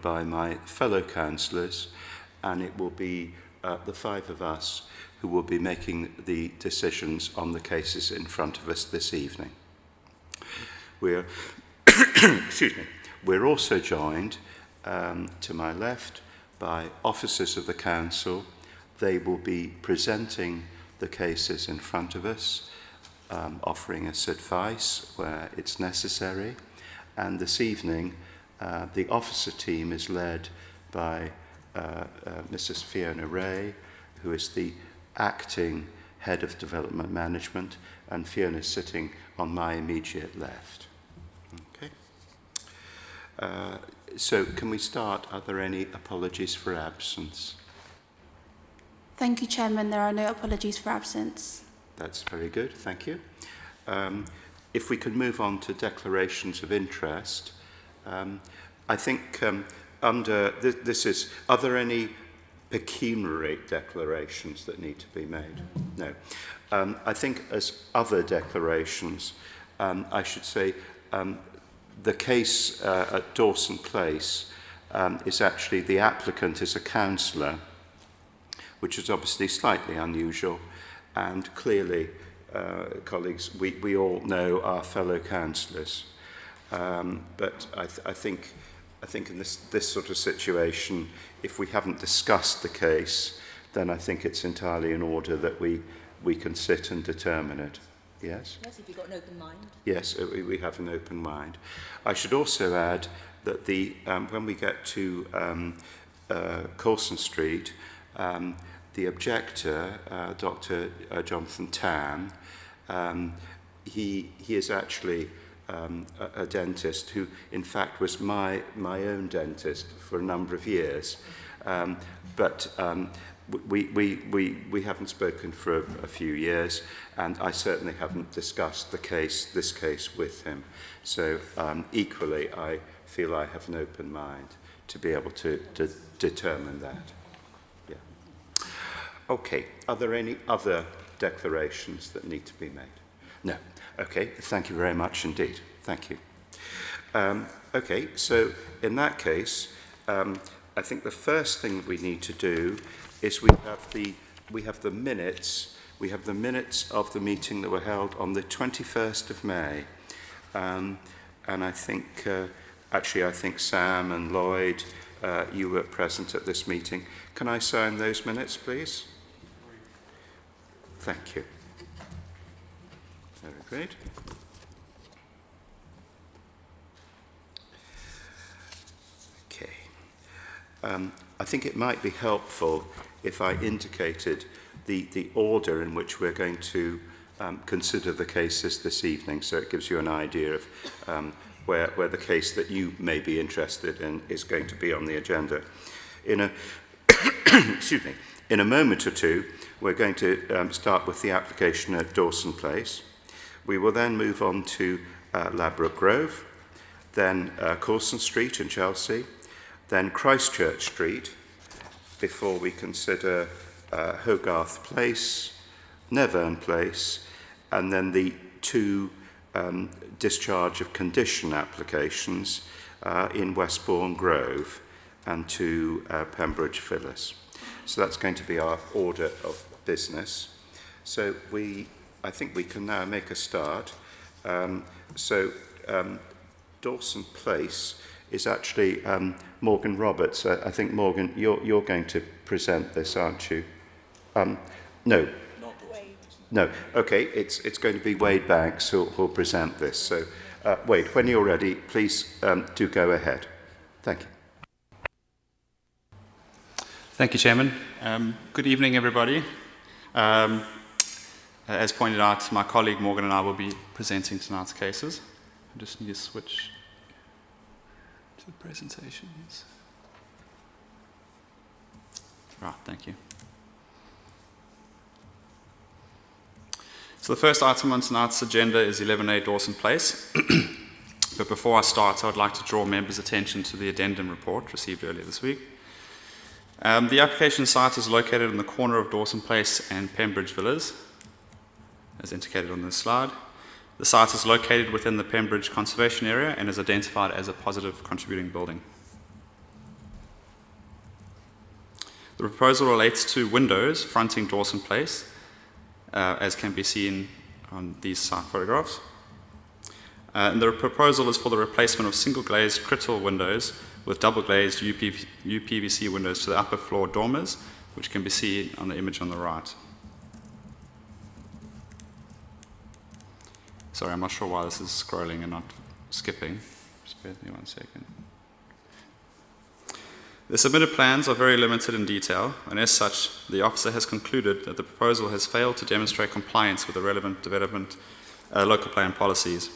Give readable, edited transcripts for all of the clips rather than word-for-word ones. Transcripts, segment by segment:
joined by my fellow councillors, and it will be the five of us who will be making the decisions on the cases in front of us this evening. We're, excuse me, we're also joined to my left by officers of the council. They will be presenting the cases in front of us, offering us advice where it's necessary. And this evening, the officer team is led by Mrs. Fiona Ray, who is the acting head of development management, and Fiona is sitting on my immediate left. Okay. So can we start? Are there any apologies for absence? Thank you, Chairman. There are no apologies for absence. That's very good. Thank you. If we could move on to declarations of interest, I think under this is, are there any pecuniary declarations that need to be made? No. I think as other declarations, I should say the case at Dawson Place is actually, the applicant is a councillor, which is obviously slightly unusual, and clearly, colleagues, we all know our fellow councillors. But I think in this sort of situation, if we haven't discussed the case, then I think it's entirely in order that we can sit and determine it. Yes? Yes, if you've got an open mind. Yes, we have an open mind. I should also add that when we get to Coulson Street, the objector, Dr. Jonathan Tan, he is actually a dentist who, in fact, was my own dentist for a number of years. But we haven't spoken for a few years, and I certainly haven't discussed this case with him. So equally, I feel I have an open mind to be able to determine that. Yeah. Okay. Are there any other declarations that need to be made? No. Okay. Thank you very much indeed. Thank you. Okay. So in that case, I think the first thing we need to do is we have the minutes. We have the minutes of the meeting that were held on the 21st of May, and I think actually I think Sam and Lloyd, you were present at this meeting. Can I sign those minutes, please? Thank you. Very good. Okay. I think it might be helpful if I indicated the order in which we're going to consider the cases this evening, so it gives you an idea of where the case that you may be interested in is going to be on the agenda. Excuse me. In a moment or two, we're going to start with the application at Dawson Place. We will then move on to Ladbroke Grove, then Coulson Street in Chelsea, then Christchurch Street, before we consider Hogarth Place, Nevern Place, and then the two discharge of condition applications in Westbourne Grove and to Pembroke Villas. So that's going to be our order of business. So I think we can now make a start. Dawson Place is actually Morgan Roberts. I think, Morgan, you're going to present this, aren't you? No. Not Wade. No. Okay, it's going to be Wade Banks who'll present this. So, Wade, when you're ready, please do go ahead. Thank you. Thank you, Chairman. Good evening, everybody. As pointed out, my colleague Morgan and I will be presenting tonight's cases. I just need to switch to the presentations. Right, thank you. So the first item on tonight's agenda is 11A Dawson Place. But before I start, I would like to draw members' attention to the addendum report received earlier this week. The application site is located on the corner of Dawson Place and Pembroke Villas, as indicated on this slide. The site is located within the Pembroke Conservation Area and is identified as a positive contributing building. The proposal relates to windows fronting Dawson Place, as can be seen on these site photographs. And the proposal is for the replacement of single-glazed Crittall windows with double-glazed UPVC windows to the upper floor dormers, which can be seen on the image on the right. Sorry, I'm not sure why this is scrolling and not skipping. Just bear with me 1 second. The submitted plans are very limited in detail, and as such, the officer has concluded that the proposal has failed to demonstrate compliance with the relevant development local plan policies.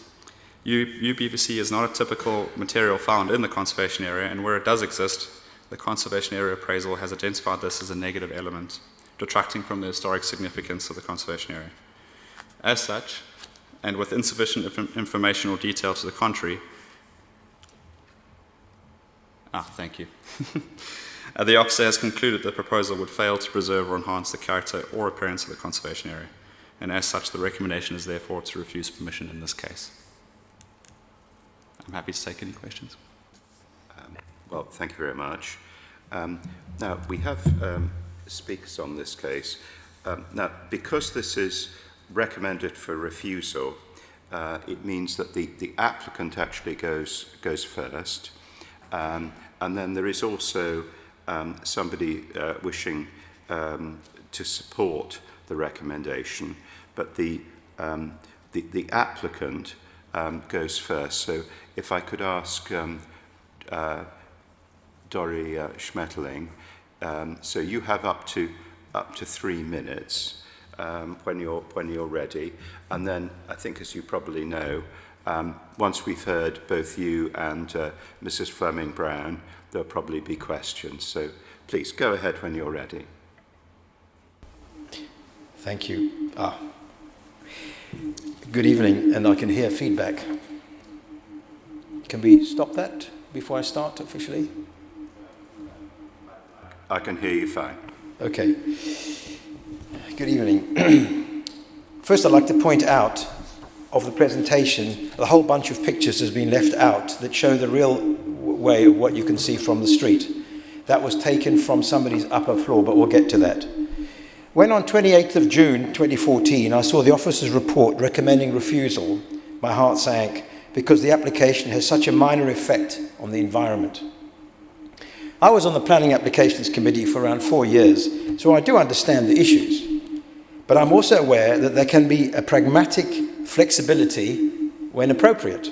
UPVC is not a typical material found in the conservation area, and where it does exist, the conservation area appraisal has identified this as a negative element, detracting from the historic significance of the conservation area. As such, and with insufficient information or detail to the contrary, thank you. The officer has concluded the proposal would fail to preserve or enhance the character or appearance of the conservation area, and as such, the recommendation is therefore to refuse permission in this case. I'm happy to take any questions. Well, thank you very much. Now, we have speakers on this case. Now, because this is recommended for refusal, it means that the applicant actually goes first. And then there is also somebody wishing to support the recommendation, but the applicant goes first. So if I could ask Dori Schmetterling, so you have up to 3 minutes when you're ready, and then I think, as you probably know, once we've heard both you and Mrs. Fleming-Brown, there'll probably be questions. So please go ahead when you're ready. Thank you. Good evening, and I can hear feedback. Can we stop that before I start officially? I can hear you fine. Okay. Good evening. First, I'd like to point out of the presentation, a whole bunch of pictures has been left out that show the real way of what you can see from the street. That was taken from somebody's upper floor, but we'll get to that. When on 28th of June 2014, I saw the officer's report recommending refusal, my heart sank because the application has such a minor effect on the environment. I was on the Planning Applications Committee for around 4 years, so I do understand the issues. But I'm also aware that there can be a pragmatic flexibility when appropriate.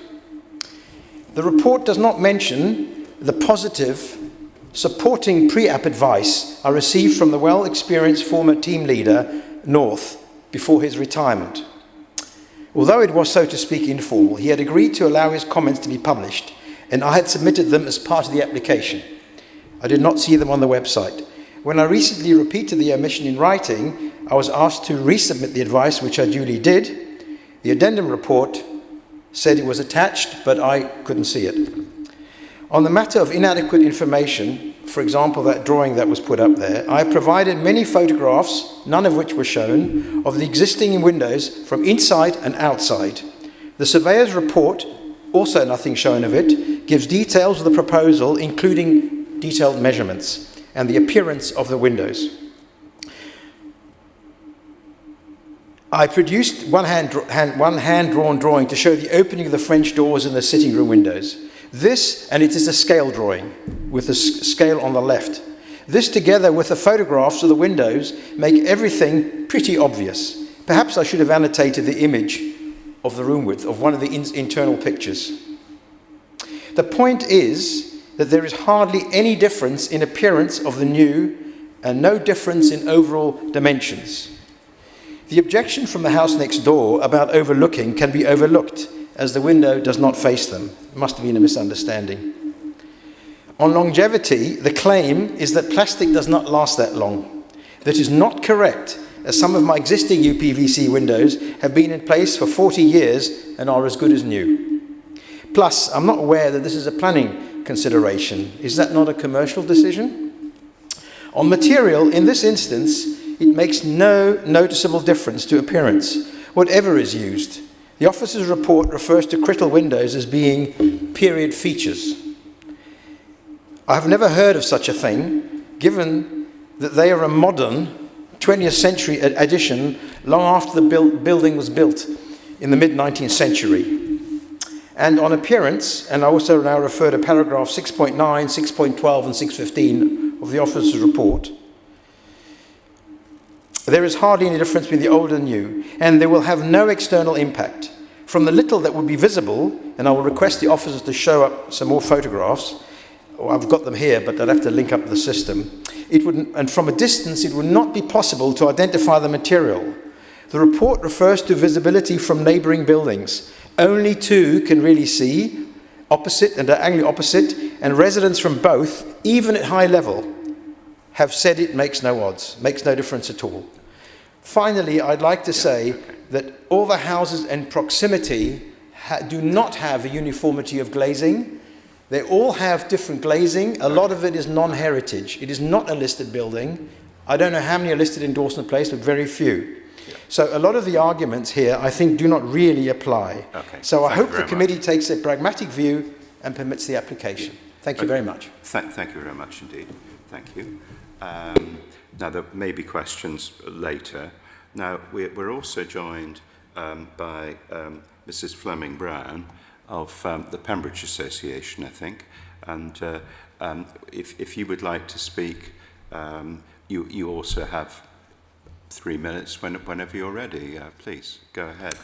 The report does not mention the positive supporting pre-app advice I received from the well-experienced former team leader, North, before his retirement. Although it was, so to speak, informal, he had agreed to allow his comments to be published, and I had submitted them as part of the application. I did not see them on the website. When I recently repeated the omission in writing, I was asked to resubmit the advice, which I duly did. The addendum report said it was attached, but I couldn't see it. On the matter of inadequate information, for example, that drawing that was put up there, I provided many photographs, none of which were shown, of the existing windows from inside and outside. The surveyor's report, also nothing shown of it, gives details of the proposal, including detailed measurements and the appearance of the windows. I produced one hand-drawn drawing to show the opening of the French doors in the sitting room windows. This, and it is a scale drawing with the scale on the left. This, together with the photographs of the windows, make everything pretty obvious. Perhaps I should have annotated the image of the room width of one of the internal pictures. The point is that there is hardly any difference in appearance of the new and no difference in overall dimensions. The objection from the house next door about overlooking can be overlooked, as the window does not face them. It must have been a misunderstanding. On longevity, the claim is that plastic does not last that long. That is not correct, as some of my existing UPVC windows have been in place for 40 years and are as good as new. Plus, I'm not aware that this is a planning consideration. Is that not a commercial decision? On material, in this instance, it makes no noticeable difference to appearance, whatever is used. The officer's report refers to Crittall windows as being period features. I have never heard of such a thing, given that they are a modern 20th century addition long after the building was built in the mid-19th century. And on appearance, and I also now refer to paragraph 6.9, 6.12 and 6.15 of the officer's report, there is hardly any difference between the old and new, and they will have no external impact. From the little that would be visible, and I will request the officers to show up some more photographs, or I've got them here, but I'd have to link up the system. And from a distance, it would not be possible to identify the material. The report refers to visibility from neighbouring buildings. Only two can really see, opposite and diagonally opposite, and residents from both, even at high level, have said it makes no odds, makes no difference at all. Finally, I'd like to say that all the houses in proximity do not have a uniformity of glazing. They all have different glazing. A lot of it is non-heritage. It is not a listed building. I don't know how many are listed in Dawson Place, but very few. So a lot of the arguments here, I think, do not really apply. Okay. So I hope the Thank you committee takes a pragmatic view and permits the application. Thank you very much. Thank you very much indeed. Thank you. Now, there may be questions later. Now, we're also joined by Mrs. Fleming Brown of the Pembridge Association, I think. And if you would like to speak, you also have 3 minutes whenever you're ready. Please, go ahead.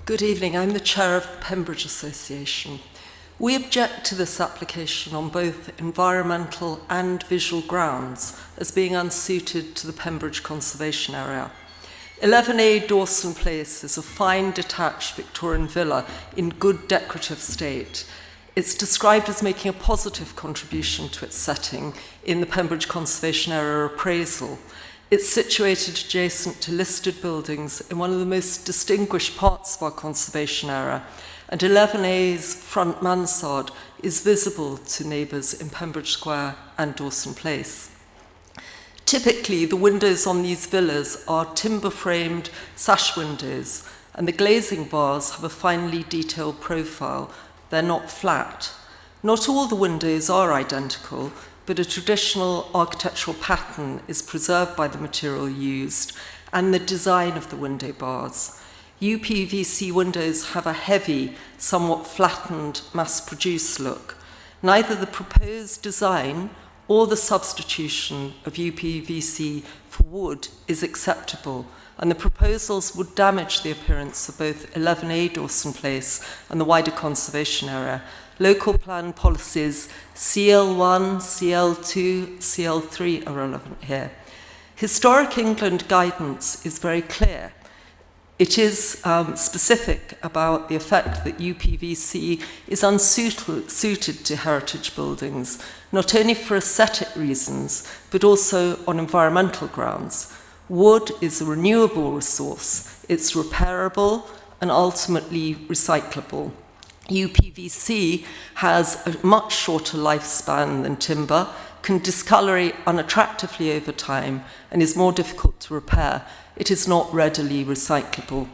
Good evening. I'm the chair of the Pembridge Association. We object to this application on both environmental and visual grounds as being unsuited to the Pembridge Conservation Area. 11A Dawson Place is a fine detached Victorian villa in good decorative state. It's described as making a positive contribution to its setting in the Pembridge Conservation Area appraisal. It's situated adjacent to listed buildings in one of the most distinguished parts of our conservation area, and 11A's front mansard is visible to neighbours in Pembridge Square and Dawson Place. Typically, the windows on these villas are timber-framed sash windows, and the glazing bars have a finely detailed profile. They're not flat. Not all the windows are identical, but a traditional architectural pattern is preserved by the material used and the design of the window bars. UPVC windows have a heavy, somewhat flattened, mass-produced look. Neither the proposed design or the substitution of UPVC for wood is acceptable, and the proposals would damage the appearance of both 11A Dawson Place and the wider conservation area. Local plan policies CL1, CL2, CL3 are relevant here. Historic England guidance is very clear. It is specific about the effect that UPVC is unsuited to heritage buildings, not only for aesthetic reasons, but also on environmental grounds. Wood is a renewable resource. It's repairable and ultimately recyclable. UPVC has a much shorter lifespan than timber, can discolorate unattractively over time, and is more difficult to repair. It is not readily recyclable.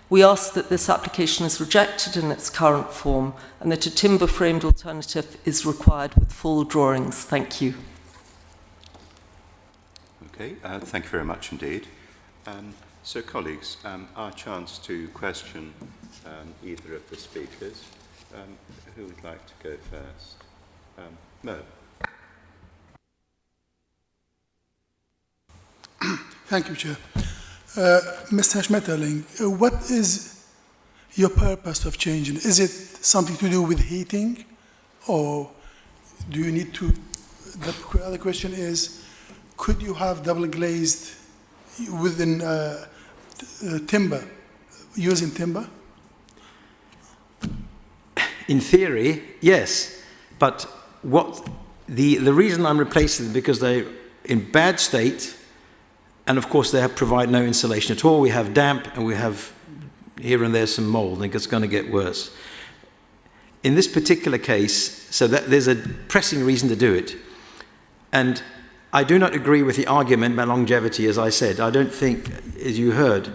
We ask that this application is rejected in its current form and that a timber-framed alternative is required with full drawings. Thank you. Okay, thank you very much indeed. So, colleagues, our chance to question either of the speakers. Who would like to go first? Mo. Thank you, Chair. Mr. Schmetterling, what is your purpose of changing? Is it something to do with heating, or do you need to? The other question is, could you have double glazed within timber, using timber? In theory, yes, but what the reason I'm replacing them because they're in bad state. And of course, they provide no insulation at all. We have damp, and we have here and there some mold. I think it's going to get worse. In this particular case, so that there's a pressing reason to do it. And I do not agree with the argument about longevity, as I said. I don't think, as you heard,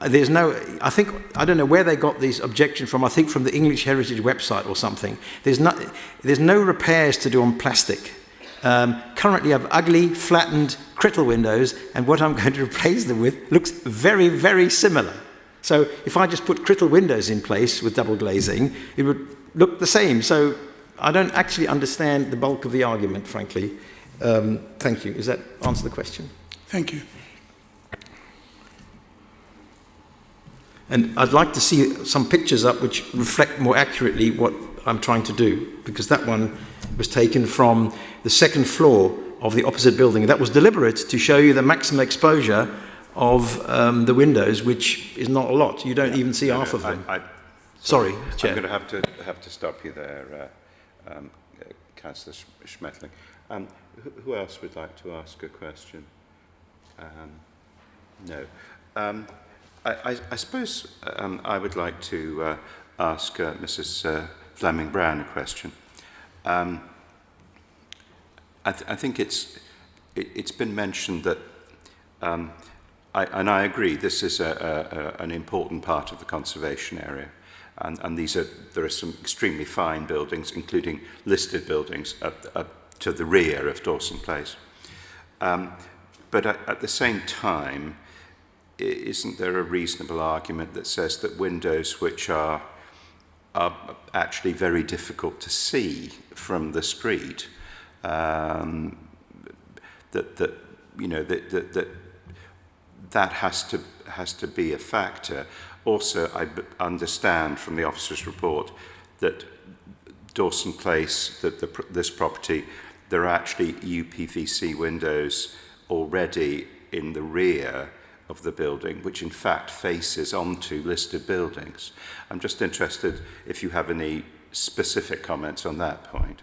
there's no, I don't know where they got these objections from. I think from the English Heritage website or something. There's no repairs to do on plastic. currently have ugly, flattened Crittall windows, and what I'm going to replace them with looks very, very similar. So if I just put Crittall windows in place with double glazing, it would look the same. So I don't actually understand the bulk of the argument, frankly. Thank you. Does that answer the question? Thank you. And I'd like to see some pictures up which reflect more accurately what I'm trying to do, because that one was taken from the second floor of the opposite building. That was deliberate to show you the maximum exposure of the windows, which is not a lot. You don't even see half of them. Sorry, Chair. I'm going to have to stop you there, Councillor Schmetterling. Who else would like to ask a question? No. I suppose I would like to ask Mrs. Fleming-Brown a question. I think it's been mentioned that, and I agree, this is an important part of the conservation area, and there are some extremely fine buildings, including listed buildings to the rear of Dawson Place. But at the same time, isn't there a reasonable argument that says that windows which are actually very difficult to see from the street, that has to be a factor. Also, I understand from the officer's report that Dawson Place, this property, there are actually UPVC windows already in the rear of the building, which in fact faces onto listed buildings. I'm just interested if you have any specific comments on that point.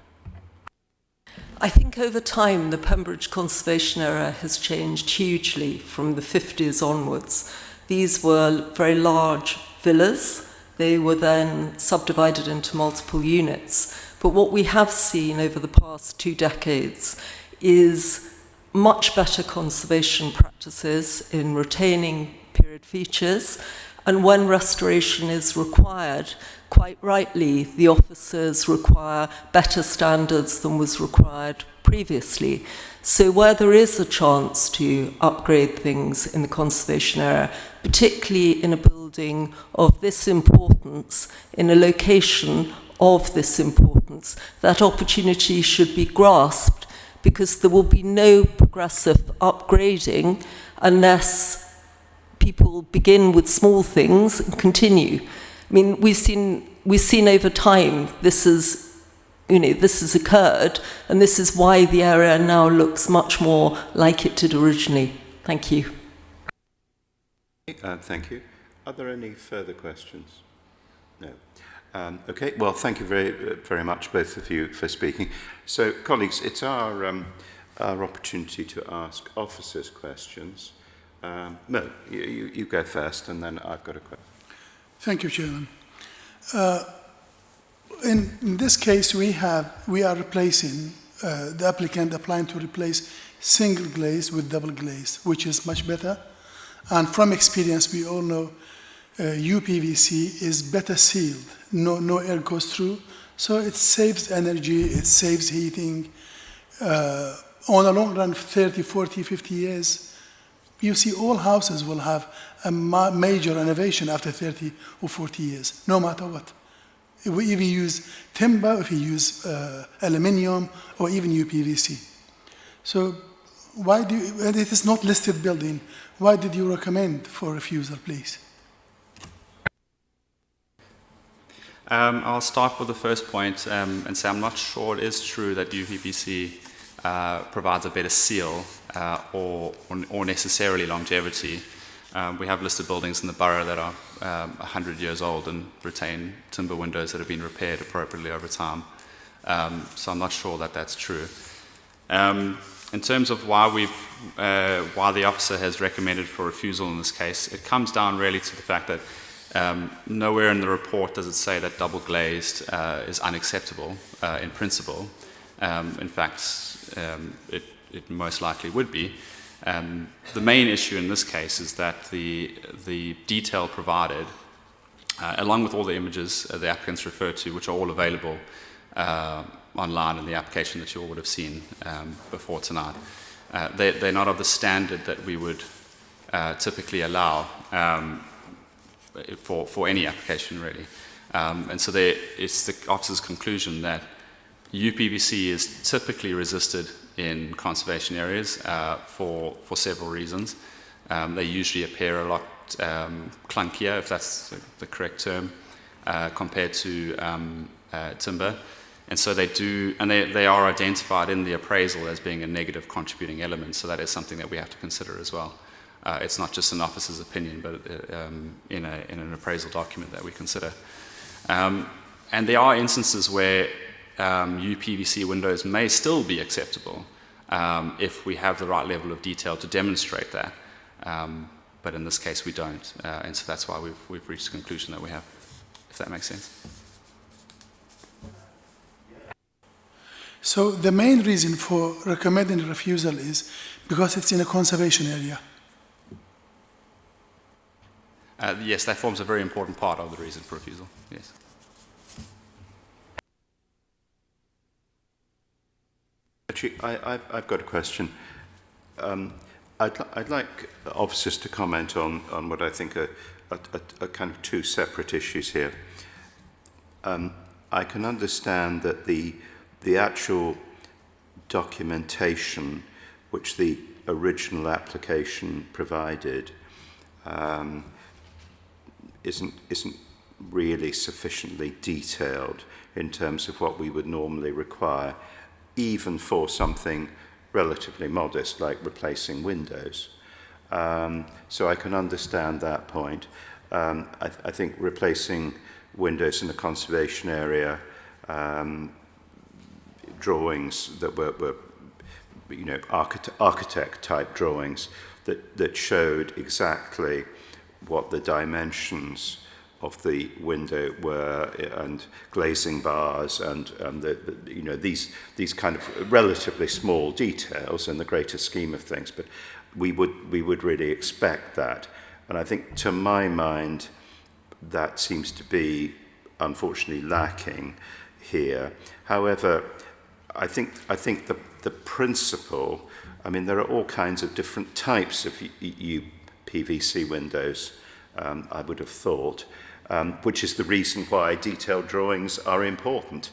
I think over time the Pembridge conservation area has changed hugely from the 50s onwards. These were very large villas. They were then subdivided into multiple units. But what we have seen over the past 2 decades is much better conservation practices in retaining period features, and when restoration is required, quite rightly, the officers require better standards than was required previously. So where there is a chance to upgrade things in the conservation area, particularly in a building of this importance, in a location of this importance, that opportunity should be grasped, because there will be no progressive upgrading unless people begin with small things and continue. I mean, we've seen over time this has occurred, and this is why the area now looks much more like it did originally. Thank you. Thank you. Are there any further questions? No. Okay, well, thank you very, very much, both of you, for speaking. So, colleagues, it's our opportunity to ask officers questions. No, you go first, and then I've got a question. Thank you, Chairman. In this case, we are replacing, the applicant applying to replace single glaze with double glaze, which is much better. And from experience, we all know UPVC is better sealed. No air goes through, so it saves energy, it saves heating. On a long run, 30, 40, 50 years, you see all houses will have a major renovation after 30 or 40 years, no matter what. If we use timber, if we use aluminium, or even UPVC. So why do you, and it is not listed building, why did you recommend for refusal, please? I'll start with the first point and say I'm not sure it is true that UPVC provides a better seal or necessarily longevity. We have listed buildings in the borough that are 100 years old and retain timber windows that have been repaired appropriately over time. So I'm not sure that that's true. In terms of why the officer has recommended for refusal in this case, it comes down really to the fact that nowhere in the report does it say that double glazed is unacceptable in principle. In fact, it most likely would be. The main issue in this case is that the detail provided, along with all the images the applicants refer to, which are all available online in the application that you all would have seen before tonight. They're not of the standard that we would typically allow for any application, really. And so it's the officer's conclusion that UPVC is typically resisted in conservation areas for several reasons. They usually appear a lot clunkier, if that's the correct term, compared to timber. And so they are identified in the appraisal as being a negative contributing element, so that is something that we have to consider as well. It's not just an officer's opinion, but in an appraisal document that we consider. And there are instances where UPVC windows may still be acceptable if we have the right level of detail to demonstrate that. But in this case, we don't. And so that's why we've reached the conclusion that we have, if that makes sense. So the main reason for recommending refusal is because it's in a conservation area. Yes, that forms a very important part of the reason for refusal, yes. Actually, I've got a question. I'd like officers to comment on what I think are kind of two separate issues here. I can understand that the actual documentation which the original application provided isn't really sufficiently detailed in terms of what we would normally require, even for something relatively modest like replacing windows. So I can understand that point. I think replacing windows in a conservation area, drawings that were you know, architect type drawings that showed exactly what the dimensions of the window were, and glazing bars, and the you know, these kind of relatively small details in the greater scheme of things, but we would really expect that. And I think, to my mind, that seems to be unfortunately lacking here. However, I think the principle, I mean, there are all kinds of different types of UPVC windows, I would have thought, which is the reason why detailed drawings are important,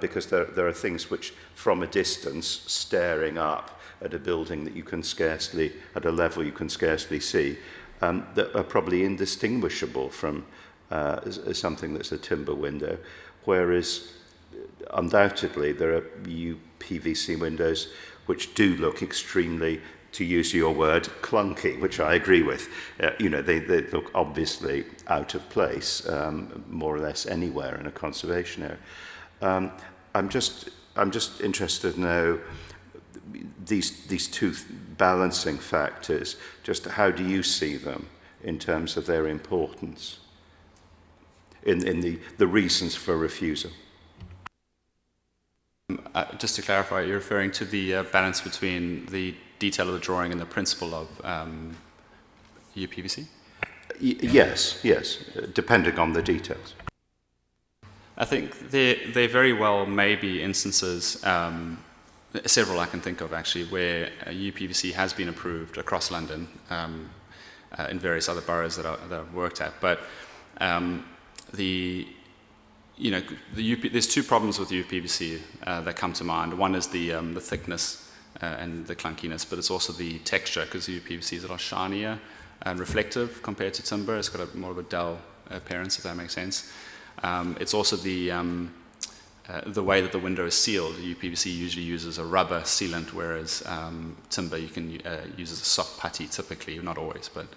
because there are things which, from a distance, staring up at a building that you can scarcely, at a level you can scarcely see, that are probably indistinguishable from something that's a timber window, whereas undoubtedly there are UPVC windows which do look extremely, to use your word, clunky, which I agree with. You know, they look obviously out of place, more or less anywhere in a conservation area. I'm just interested to know these two balancing factors. Just how do you see them in terms of their importance in the reasons for refusal? Just to clarify, you're referring to the balance between the detail of the drawing and the principle of UPVC? Yes, depending on the details. I think there very well may be instances, several I can think of actually, where UPVC has been approved across London in various other boroughs that I've worked at. But there's two problems with UPVC that come to mind. One is the thickness and the clunkiness, but it's also the texture, because UPVC is a lot shinier and reflective compared to timber. It's got more of a dull appearance, if that makes sense. It's also the way that the window is sealed. UPVC usually uses a rubber sealant, whereas timber you can use as a soft putty typically, not always. But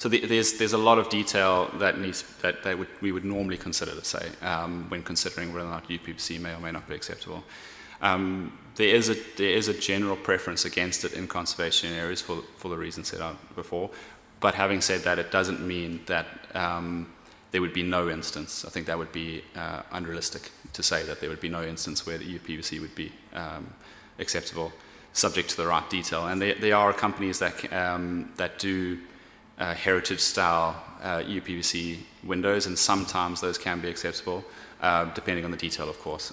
so there's a lot of detail that we would normally consider, to say, when considering whether or not UPVC may or may not be acceptable. There is a general preference against it in conservation areas for the reasons set out before. But having said that, it doesn't mean that there would be no instance. I think that would be unrealistic to say that there would be no instance where the UPVC would be acceptable, subject to the right detail. And there are companies that do heritage-style UPVC windows, and sometimes those can be acceptable. depending on the detail, of course.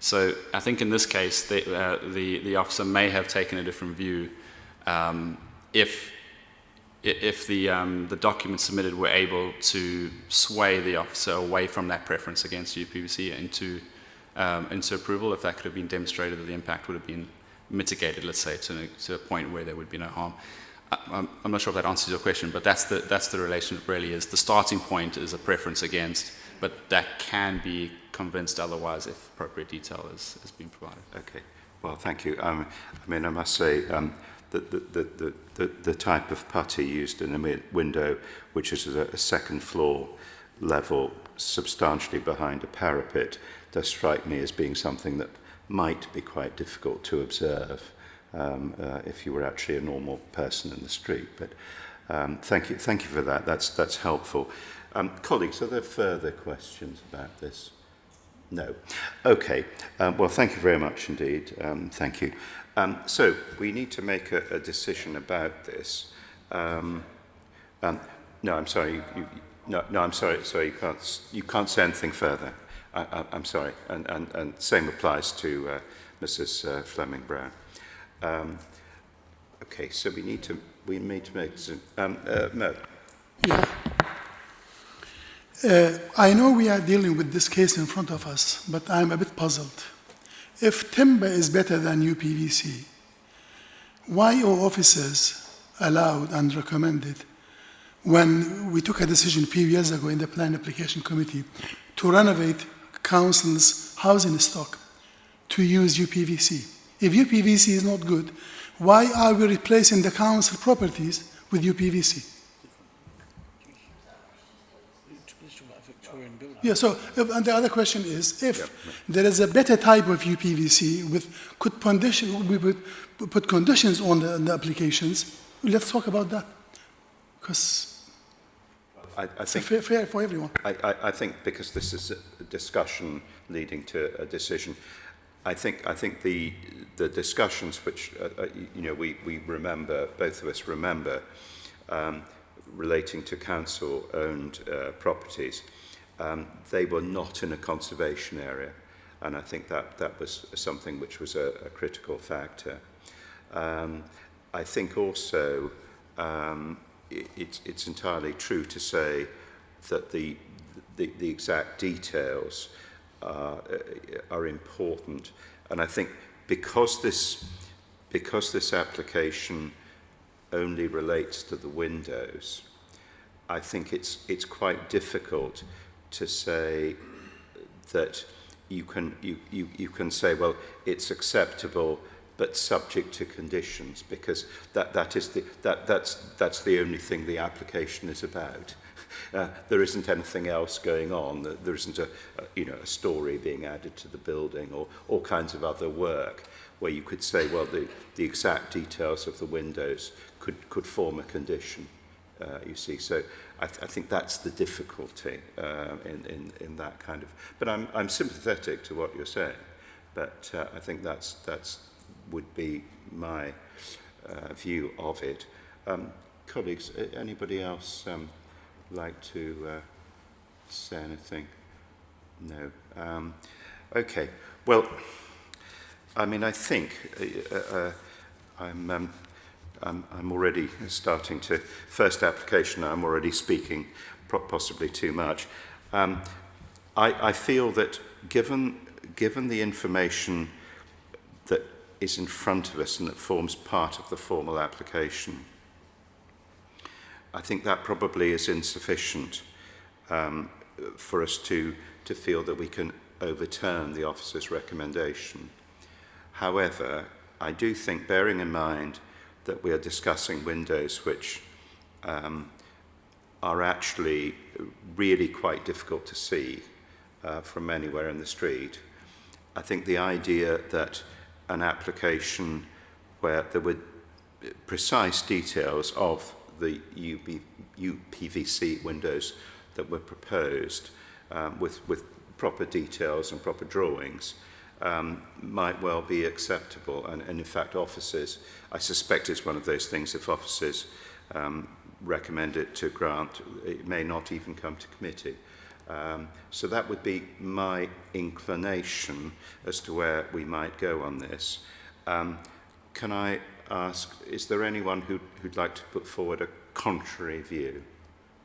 So I think in this case, the officer may have taken a different view if the documents submitted were able to sway the officer away from that preference against UPVC into approval, if that could have been demonstrated that the impact would have been mitigated, let's say, to a point where there would be no harm. I'm not sure if that answers your question, but that's the relationship really is. The starting point is a preference against, but that can be convinced otherwise if appropriate detail is being provided. Okay. Well, thank you. I mean, I must say the type of putty used in a window, which is at a second floor level, substantially behind a parapet, does strike me as being something that might be quite difficult to observe if you were actually a normal person in the street. But thank you for that. That's helpful. Colleagues, are there further questions about this? No. Okay. Well, thank you very much indeed. Thank you. So we need to make a decision about this. No, I'm sorry. No, I'm sorry. Sorry, you can't say anything further. I'm sorry. And same applies to Mrs. Fleming Brown. Okay. So we need to make a decision. No. Yeah. I know we are dealing with this case in front of us, but I'm a bit puzzled. If timber is better than UPVC, why are officers allowed and recommended, when we took a decision a few years ago in the Plan Application Committee to renovate council's housing stock, to use UPVC? If UPVC is not good, why are we replacing the council properties with UPVC? Yeah, so, and the other question is, if there is a better type of UPVC we would put conditions on the applications, let's talk about that. Because I think fair for everyone. I think because this is a discussion leading to a decision, I think the discussions which we remember, both of us remember, relating to council-owned properties. They were not in a conservation area, and I think that was something which was a critical factor. I think also it's entirely true to say that the exact details are important, and I think because this application only relates to the windows, I think it's quite difficult to say that you can say, well, it's acceptable but subject to conditions, because that's the only thing the application is about. There isn't anything else going on. There isn't a story being added to the building or all kinds of other work where you could say, well, the exact details of the windows could form a condition. You see, so I think that's the difficulty in that kind of. But I'm sympathetic to what you're saying, but I think that's would be my view of it. Colleagues, anybody else like to say anything? No. Okay. Well, I mean, I think I'm already starting to, first application, I'm already speaking possibly too much. I feel that given the information that is in front of us and that forms part of the formal application, I think that probably is insufficient for us to feel that we can overturn the officer's recommendation. However, I do think, bearing in mind that we are discussing windows which are actually really quite difficult to see from anywhere in the street, I think the idea that an application where there were precise details of the UPVC windows that were proposed with proper details and proper drawings might well be acceptable. And in fact, officers, I suspect it's one of those things, if officers recommend it to grant, it may not even come to committee. So that would be my inclination as to where we might go on this. Can I ask, is there anyone who'd like to put forward a contrary view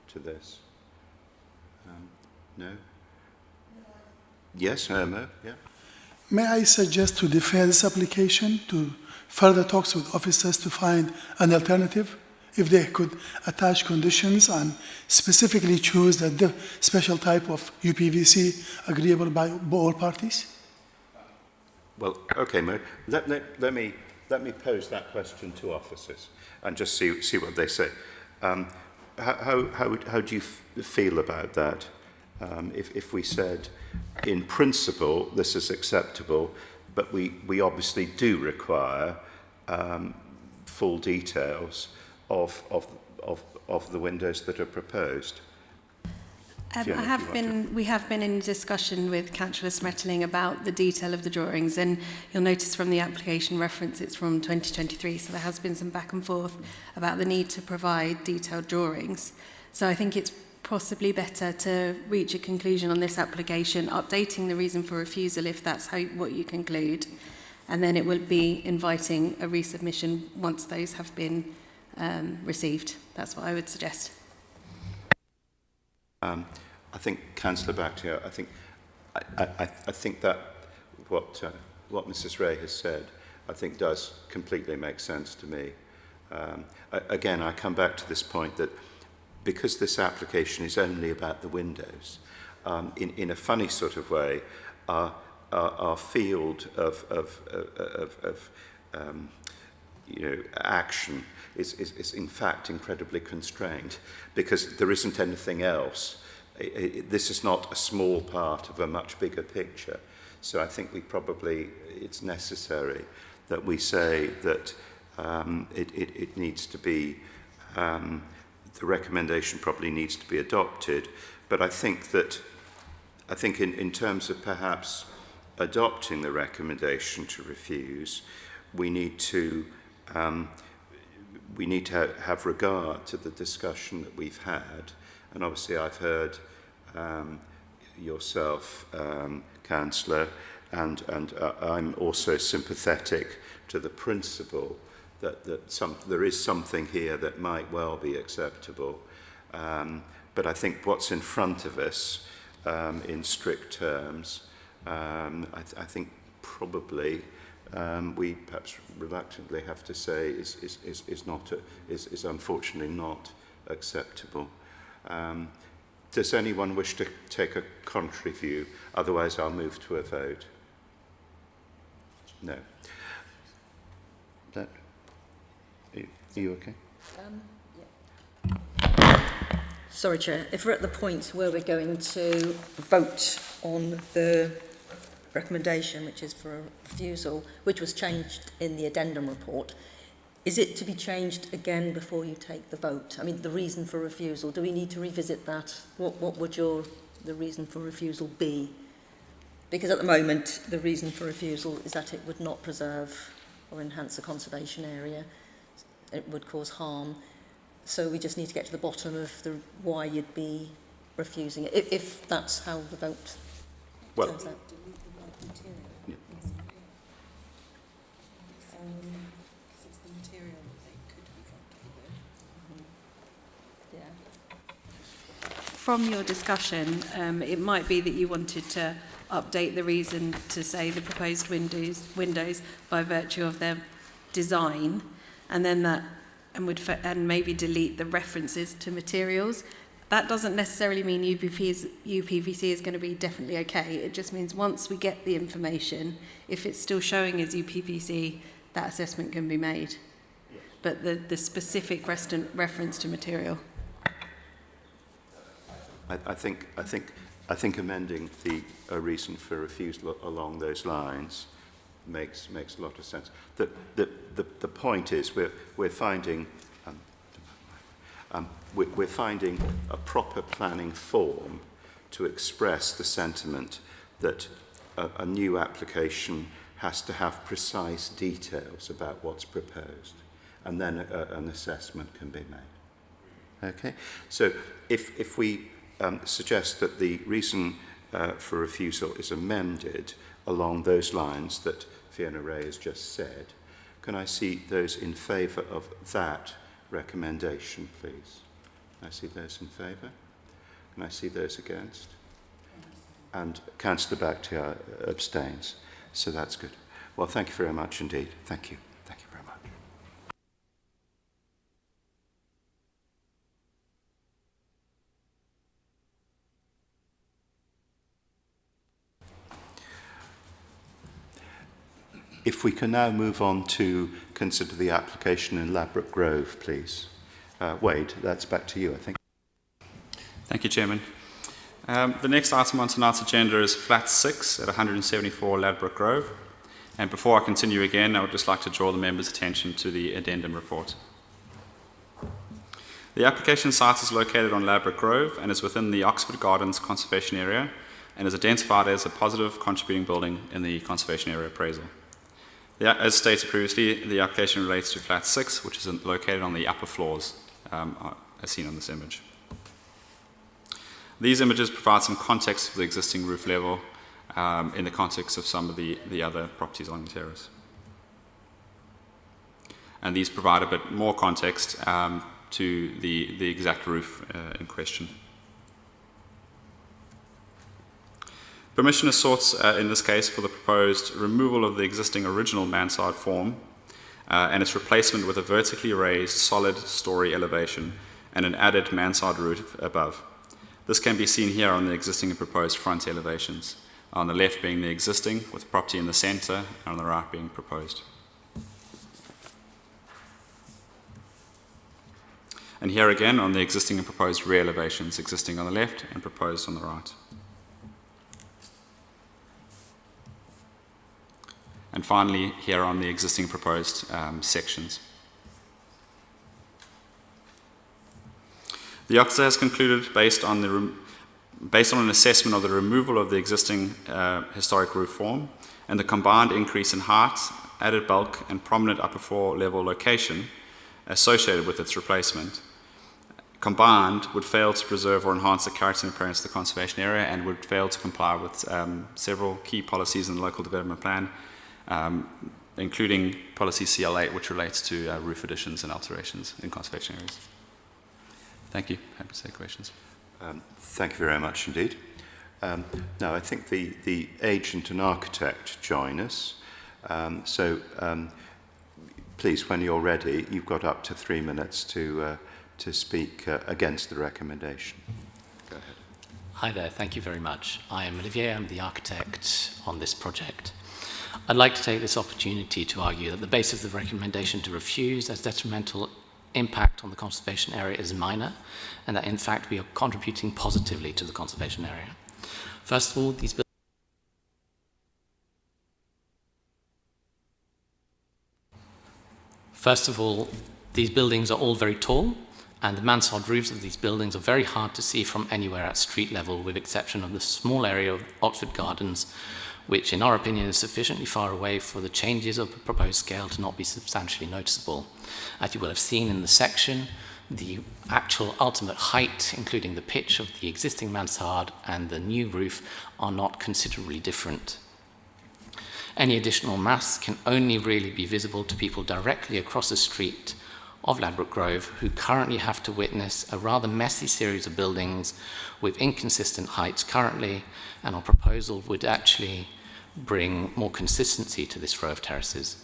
to this? No? Yes, Irma, yeah. May I suggest to defer this application to further talks with officers to find an alternative? If they could attach conditions and specifically choose the special type of UPVC agreeable by all parties? Well, okay, Mo, let me pose that question to officers and just see what they say. How do you feel about that? If we said, in principle, this is acceptable, but we obviously do require full details of the windows that are proposed. We have been in discussion with Councillor Smetterling about the detail of the drawings, and you'll notice from the application reference it's from 2023, so there has been some back and forth about the need to provide detailed drawings. So I think it's possibly better to reach a conclusion on this application, updating the reason for refusal if that's what you conclude, and then it will be inviting a resubmission once those have been received. That's what I would suggest. I think, Councillor Bakhtiar, I think that what Mrs. Ray has said, I think does completely make sense to me. Again, I come back to this point that because this application is only about the windows, in a funny sort of way, our field of action is in fact incredibly constrained because there isn't anything else. This is not a small part of a much bigger picture. So I think it's necessary that we say that it needs to be, the recommendation probably needs to be adopted. But I think in terms of perhaps adopting the recommendation to refuse, we need to have regard to the discussion that we've had, and obviously I've heard yourself, Councillor, and I'm also sympathetic to the principle that there is something here that might well be acceptable, but I think what's in front of us, in strict terms, I think probably we perhaps reluctantly have to say is unfortunately not acceptable. Does anyone wish to take a contrary view? Otherwise, I'll move to a vote. No. Are you okay? Sorry, Chair. If we're at the point where we're going to vote on the recommendation, which is for a refusal, which was changed in the addendum report, is it to be changed again before you take the vote? I mean, the reason for refusal, do we need to revisit that? What would the reason for refusal be? Because at the moment, the reason for refusal is that it would not preserve or enhance the conservation area. It would cause harm. So we just need to get to the bottom of why you'd be refusing it, if that's how the vote turns out. Yeah. From your discussion, it might be that you wanted to update the reason to say the proposed windows by virtue of their design, and then and maybe delete the references to materials. That doesn't necessarily mean UPVC is going to be definitely okay. It just means once we get the information, if it's still showing as UPVC, that assessment can be made. Yes. But the specific reference to material. I think amending a reason for refusal along those lines makes a lot of sense. The point is we're finding a proper planning form to express the sentiment that a new application has to have precise details about what's proposed, and then an assessment can be made. Okay, so if we suggest that the reason for refusal is amended along those lines that Fiona Ray has just said. Can I see those in favour of that recommendation, please? Can I see those in favour? Can I see those against? And Councillor Bakhtiar abstains. So that's good. Well, thank you very much indeed. Thank you. Thank you very much. If we can now move on to consider the application in Ladbroke Grove, please. Wade, that's back to you, I think. Thank you, Chairman. The next item on tonight's agenda is Flat 6 at 174 Ladbroke Grove. And before I continue again, I would just like to draw the members' attention to the addendum report. The application site is located on Ladbroke Grove and is within the Oxford Gardens Conservation Area and is identified as a positive contributing building in the Conservation Area appraisal. As stated previously, the application relates to Flat 6, which is located on the upper floors, as seen on this image. These images provide some context for the existing roof level in the context of some of the other properties on the terrace. And these provide a bit more context to the exact roof in question. Permission is sought in this case for the proposed removal of the existing original mansard form and its replacement with a vertically raised solid story elevation and an added mansard roof above. This can be seen here on the existing and proposed front elevations, on the left being the existing with property in the centre and on the right being proposed. And here again on the existing and proposed rear elevations, existing on the left and proposed on the right. And finally, here on the existing proposed sections. The officer has concluded, based on an assessment of the removal of the existing historic roof form and the combined increase in height, added bulk, and prominent upper floor level location associated with its replacement, combined would fail to preserve or enhance the character and appearance of the conservation area and would fail to comply with several key policies in the local development plan, including policy CL8, which relates to roof additions and alterations in conservation areas. Thank you. Happy to take questions. Thank you very much indeed. Now, I think the agent and architect join us. Please, when you're ready, you've got up to 3 minutes to speak against the recommendation. Go ahead. Hi there. Thank you very much. I am Olivier. I'm the architect on this project. I'd like to take this opportunity to argue that the basis of the recommendation to refuse as detrimental impact on the conservation area is minor, and that in fact we are contributing positively to the conservation area. First of all, these buildings are all very tall, and the mansard roofs of these buildings are very hard to see from anywhere at street level, with exception of the small area of Oxford Gardens, which in our opinion is sufficiently far away for the changes of the proposed scale to not be substantially noticeable. As you will have seen in the section, the actual ultimate height, including the pitch of the existing mansard and the new roof, are not considerably different. Any additional mass can only really be visible to people directly across the street of Ladbroke Grove, who currently have to witness a rather messy series of buildings with inconsistent heights currently, and our proposal would actually bring more consistency to this row of terraces.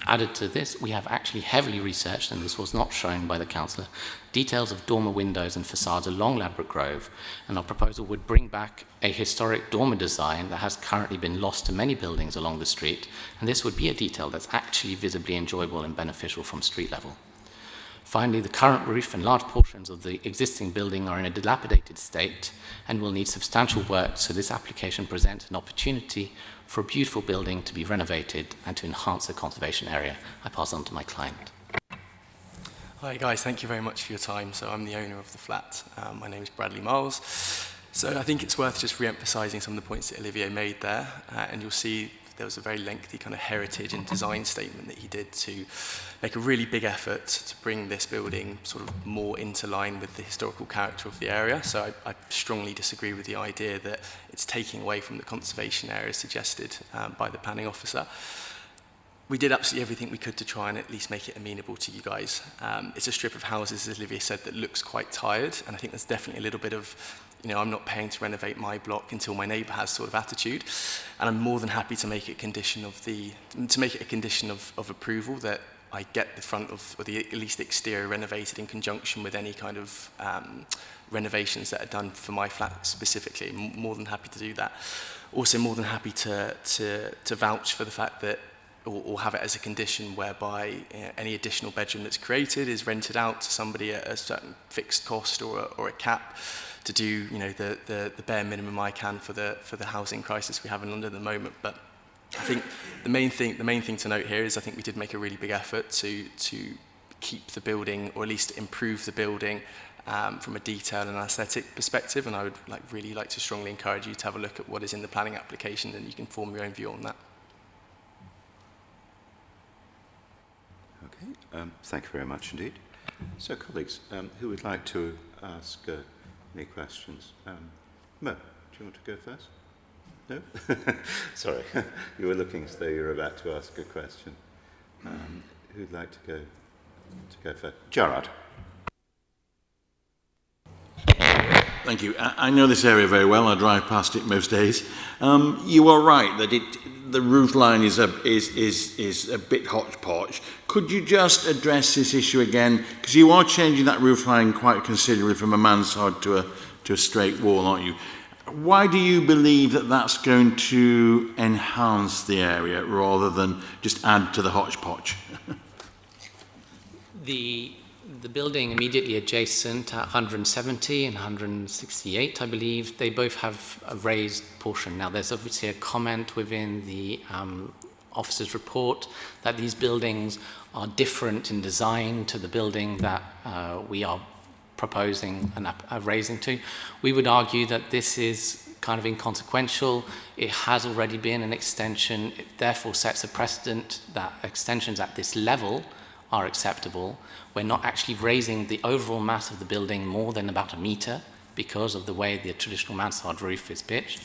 Added to this, we have actually heavily researched, and this was not shown by the councillor, details of dormer windows and facades along Ladbroke Grove, and our proposal would bring back a historic dormer design that has currently been lost to many buildings along the street, and this would be a detail that's actually visibly enjoyable and beneficial from street level. Finally, the current roof and large portions of the existing building are in a dilapidated state and will need substantial work, so this application presents an opportunity for a beautiful building to be renovated and to enhance the conservation area. I pass on to my client. Hi guys, thank you very much for your time. So I'm the owner of the flat. My name is Bradley Miles. So I think it's worth just re-emphasising some of the points that Olivier made there, and you'll see there was a very lengthy kind of heritage and design statement that he did to make a really big effort to bring this building sort of more into line with the historical character of the area. So I strongly disagree with the idea that it's taking away from the conservation area suggested by the planning officer. We did absolutely everything we could to try and at least make it amenable to you guys. It's a strip of houses, as Olivia said, that looks quite tired, and I think there's definitely a little bit of, you know, I'm not paying to renovate my block until my neighbour has sort of attitude, and I'm more than happy to make it a condition of approval that I get the front of, or at least the exterior renovated in conjunction with any kind of renovations that are done for my flat specifically. I'm more than happy to do that. Also more than happy to vouch for the fact that, or have it as a condition whereby any additional bedroom that's created is rented out to somebody at a certain fixed cost or a cap to do, you know, the bare minimum I can for the housing crisis we have in London at the moment. But I think the main thing to note here is I think we did make a really big effort to keep the building, or at least improve the building from a detail and aesthetic perspective, and I would really like to strongly encourage you to have a look at what is in the planning application, and you can form your own view on that. Okay, thank you very much indeed. So, colleagues, who would like to ask any questions? Mo, do you want to go first? No? Sorry, you were looking as though you were about to ask a question. Who'd like to go first? Gerard. Thank you. I know this area very well. I drive past it most days. You are right that the roof line is a bit hodgepodge. Could you just address this issue again? Because you are changing that roof line quite considerably from a mansard to a straight wall, aren't you? Why do you believe that that's going to enhance the area rather than just add to the hodgepodge? The building immediately adjacent at 170 and 168, I believe, they both have a raised portion. Now, there's obviously a comment within the officer's report that these buildings are different in design to the building that we are proposing a raising to. We would argue that this is kind of inconsequential. It has already been an extension. It therefore sets a precedent that extensions at this level are acceptable. We're not actually raising the overall mass of the building more than about a metre because of the way the traditional mansard roof is pitched.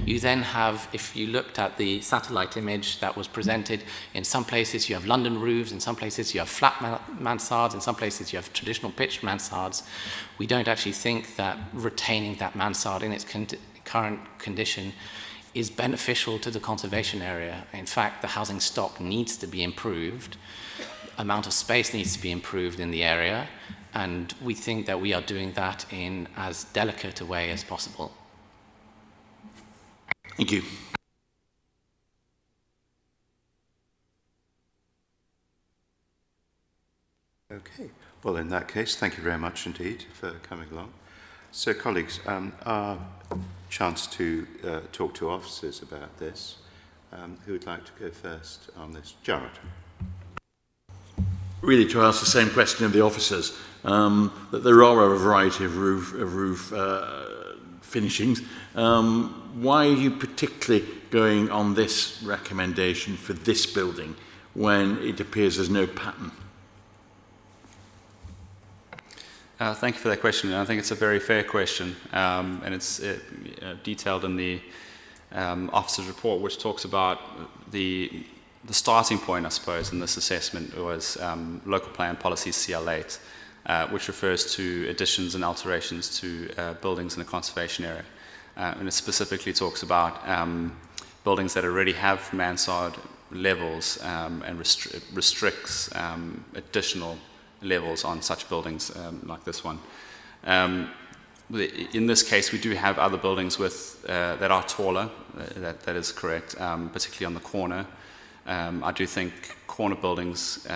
You then have, if you looked at the satellite image that was presented, in some places you have London roofs, in some places you have flat mansards, in some places you have traditional pitched mansards. We don't actually think that retaining that mansard in its current condition is beneficial to the conservation area. In fact, the housing stock needs to be improved. Amount of space needs to be improved in the area, and we think that we are doing that in as delicate a way as possible. Thank you. Okay, well, in that case, thank you very much indeed for coming along. So, colleagues, our chance to talk to officers about this. Who would like to go first on this? Jared. Really, to ask the same question of the officers, that there are a variety of roof finishings. Why are you particularly going on this recommendation for this building when it appears there's no pattern? Thank you for that question. I think it's a very fair question, and it's detailed in the officer's report, which talks about the starting point, I suppose, in this assessment was Local Plan Policy CL8, which refers to additions and alterations to buildings in a conservation area. And it specifically talks about buildings that already have mansard levels and restricts additional levels on such buildings like this one. In this case, we do have other buildings with that are taller, that is correct, particularly on the corner. I do think corner buildings,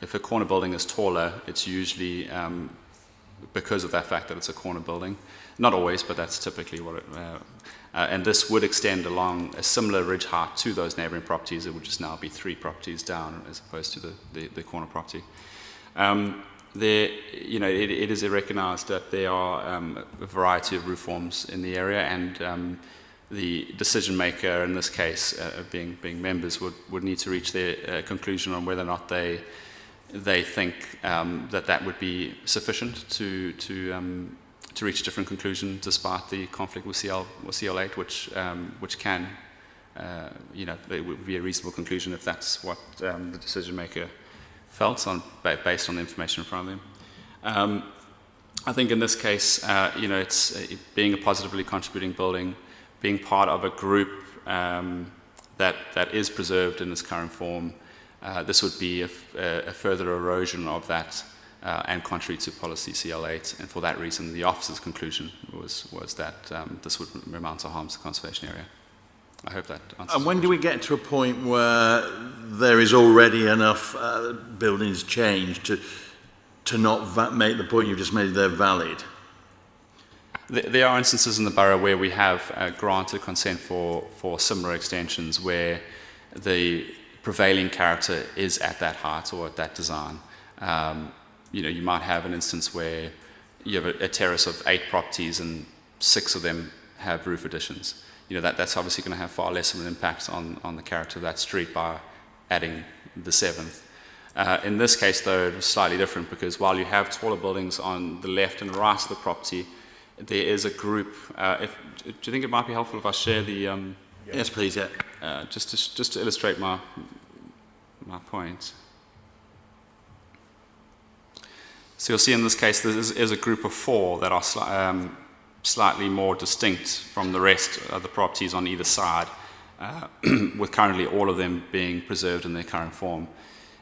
if a corner building is taller, it's usually because of that fact that it's a corner building. Not always, but that's typically what it... and this would extend along a similar ridge height to those neighbouring properties. It would just now be 3 properties down as opposed to the corner property. It is recognised that there are a variety of roof forms in the area, and the decision maker in this case, being members, would need to reach their conclusion on whether or not they think that would be sufficient to reach a different conclusion despite the conflict with CL8, which can, it would be a reasonable conclusion if that's what the decision maker felt based on the information in front of them. I think in this case, it's being a positively contributing building, being part of a group that is preserved in its current form. This would be a further erosion of that and contrary to policy CL8, and for that reason the officer's conclusion was that this would amount to harm to the conservation area. I hope that answers. And when do we get to a point where there is already enough buildings changed to not make the point you've just made they're valid? There are instances in the borough where we have granted consent for similar extensions where the prevailing character is at that height or at that design. You might have an instance where you have a terrace of 8 properties and 6 of them have roof additions. That's obviously going to have far less of an impact on the character of that street by adding the 7th. In this case, though, it was slightly different because while you have taller buildings on the left and right of the property, there is a group. Do you think it might be helpful if I share the? Yes, please. Yeah. Just to illustrate my point. So you'll see in this case there is a group of 4 that are slightly more distinct from the rest of the properties on either side, with currently all of them being preserved in their current form.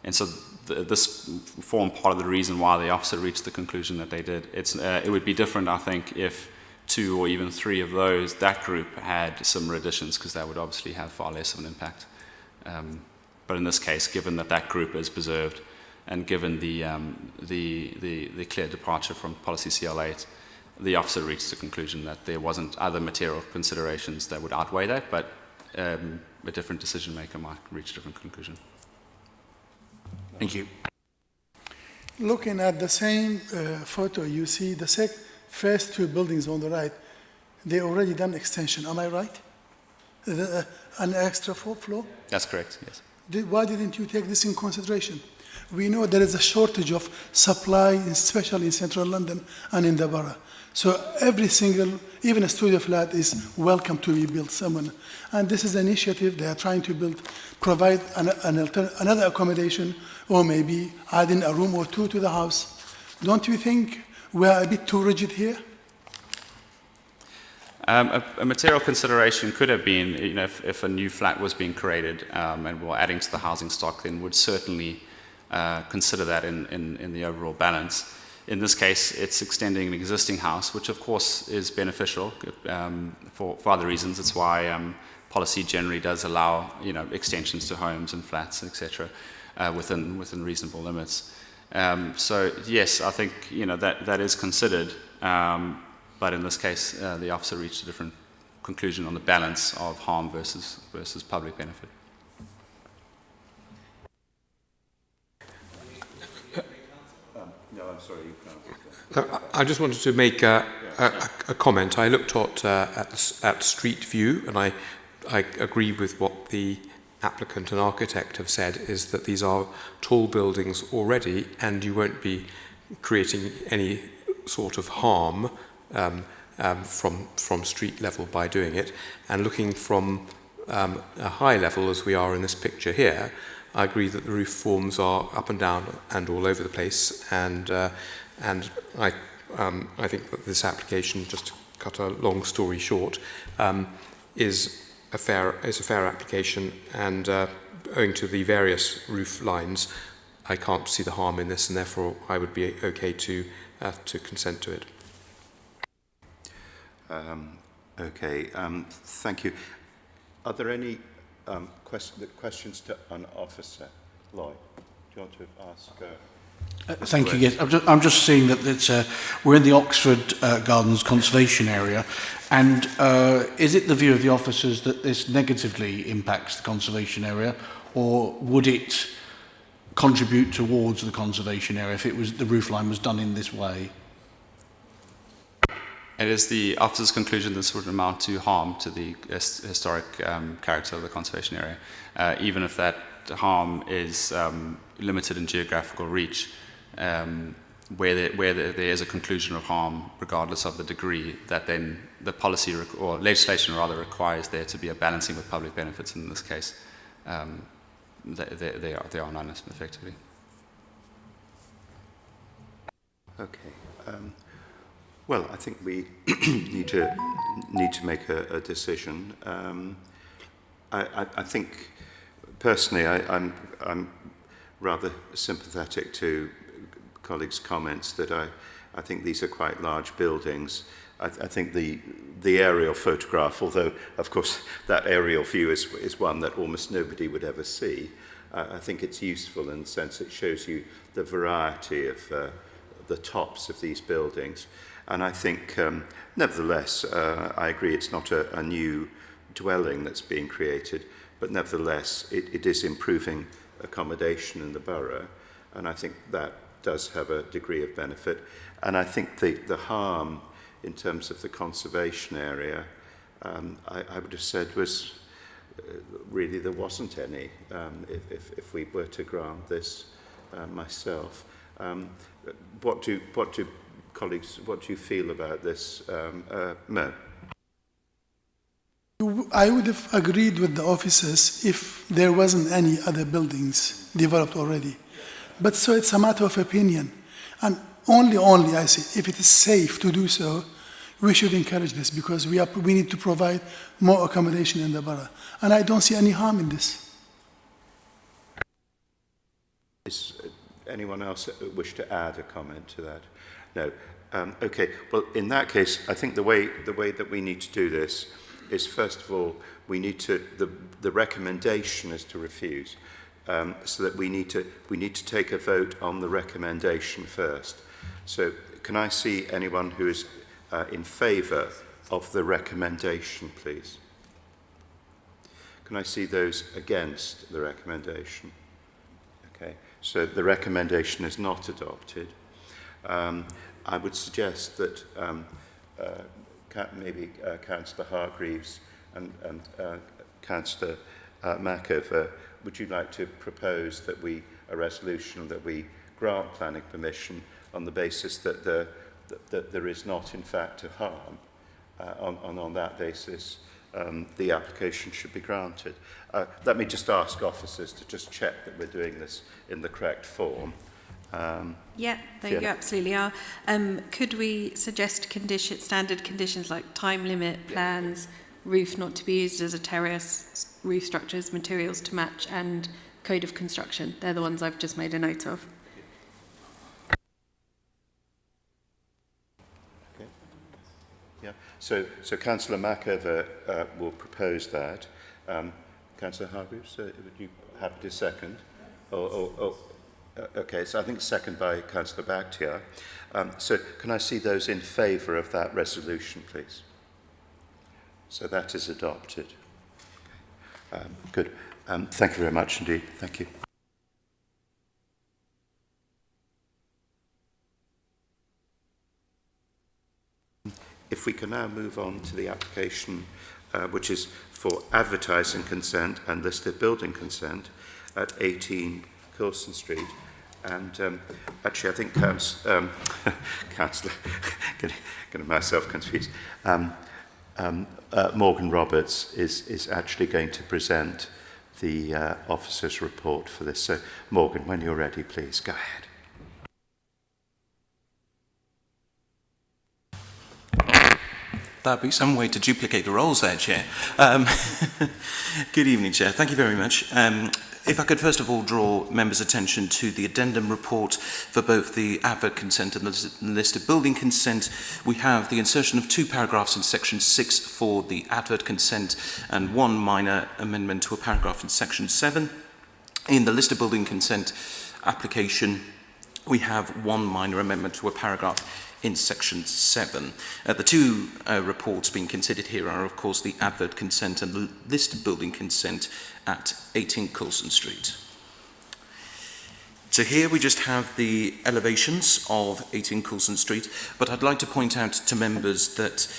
And so this formed part of the reason why the officer reached the conclusion that they did. It would be different, I think, if 2 or even 3 of that group had similar additions, because that would obviously have far less of an impact. But in this case, given that group is preserved, and given the clear departure from policy CL8, the officer reached the conclusion that there wasn't other material considerations that would outweigh that, but a different decision maker might reach a different conclusion. Thank you. Looking at the same photo, you see the first 2 buildings on the right, they already done extension, am I right? An extra floor? That's correct, yes. Why didn't you take this in consideration? We know there is a shortage of supply, especially in central London and in the borough. So every single, even a studio flat is welcome to be built somewhere. And this is an initiative they are trying to provide another accommodation, or maybe adding a room or 2 to the house. Don't you think we are a bit too rigid here? A material consideration could have been, if a new flat was being created and we're adding to the housing stock, then would certainly consider that in the overall balance. In this case, it's extending an existing house, which of course is beneficial for other reasons. It's why policy generally does allow extensions to homes and flats, etc., within reasonable limits. So yes, I think that is considered, but in this case, the officer reached a different conclusion on the balance of harm versus public benefit. No, I'm sorry. I just wanted to make a comment. I looked at Street View, and I agree with what the applicant and architect have said, is that these are tall buildings already, and you won't be creating any sort of harm from street level by doing it. And looking from a high level, as we are in this picture here, I agree that the roof forms are up and down and all over the place, and I think that this application, just to cut a long story short, is a fair application, and owing to the various roof lines, I can't see the harm in this, and therefore I would be okay to consent to it. Okay, thank you. Are there any questions to an officer? Lloyd, do you want to ask? Thank you. Yes, I'm just seeing that we're in the Oxford Gardens conservation area, and is it the view of the officers that this negatively impacts the conservation area, or would it contribute towards the conservation area if the roof line was done in this way? It is the officer's conclusion this would amount to harm to the historic character of the conservation area, even if that harm is limited in geographical reach. Where there is a conclusion of harm, regardless of the degree, that then the policy or legislation rather requires there to be a balancing with public benefits. And in this case, they are none effectively. Okay. Well, I think we need to make a decision. I think personally, I'm rather sympathetic to colleagues' comments that I think these are quite large buildings. I think the aerial photograph, although of course that aerial view is one that almost nobody would ever see, I think it's useful in the sense it shows you the variety of the tops of these buildings. And I think, nevertheless, I agree it's not a new dwelling that's being created, but nevertheless it is improving accommodation in the borough, and I think that does have a degree of benefit. And I think the harm in terms of the conservation area, I would have said was really there wasn't any if we were to grant this myself. What do colleagues, what do you feel about this? Mo? I would have agreed with the officers if there wasn't any other buildings developed already. But so it's a matter of opinion. And only I say, if it is safe to do so, we should encourage this because we need to provide more accommodation in the borough. And I don't see any harm in this. Is anyone else wish to add a comment to that? No. Okay. Well, in that case, I think the way that we need to do this is, first of all, we need to the recommendation is to refuse, so that we need to take a vote on the recommendation first. So, can I see anyone who is in favour of the recommendation, please? Can I see those against the recommendation? Okay. So the recommendation is not adopted. I would suggest that maybe Councillor Hargreaves and Councillor Mackover, would you like to propose that a resolution that we grant planning permission on the basis that there is not in fact a harm, on that basis the application should be granted. Let me just ask officers to just check that we're doing this in the correct form. Yeah, you absolutely are. Could we suggest standard conditions like time limit, plans, roof not to be used as a terrace, roof structures, materials to match, and code of construction? They're the ones I've just made a note of. Okay. Yeah. So Councillor Mackover will propose that. Councillor Hargreaves, would you happy to second? Okay, so I think second by Councillor Bakhtiar. So can I see those in favour of that resolution, please? So that is adopted. Okay. Good. Thank you very much indeed. Thank you. If we can now move on to the application, which is for advertising consent and listed building consent at 18 Coulson Street. And actually, I think Councillor, getting myself confused, Morgan Roberts is actually going to present the officer's report for this. So, Morgan, when you're ready, please go ahead. That'd be some way to duplicate the roles there, Chair. Good evening, Chair. Thank you very much. If I could first of all draw members' attention to the addendum report for both the advert consent and the listed building consent. We have the insertion of 2 paragraphs in section 6 for the advert consent and 1 minor amendment to a paragraph in section 7. In the listed building consent application, we have 1 minor amendment to a paragraph in section 7. The 2 reports being considered here are, of course, the advert consent and the listed building consent at 18 Coulson Street. So here we just have the elevations of 18 Coulson Street, but I'd like to point out to members that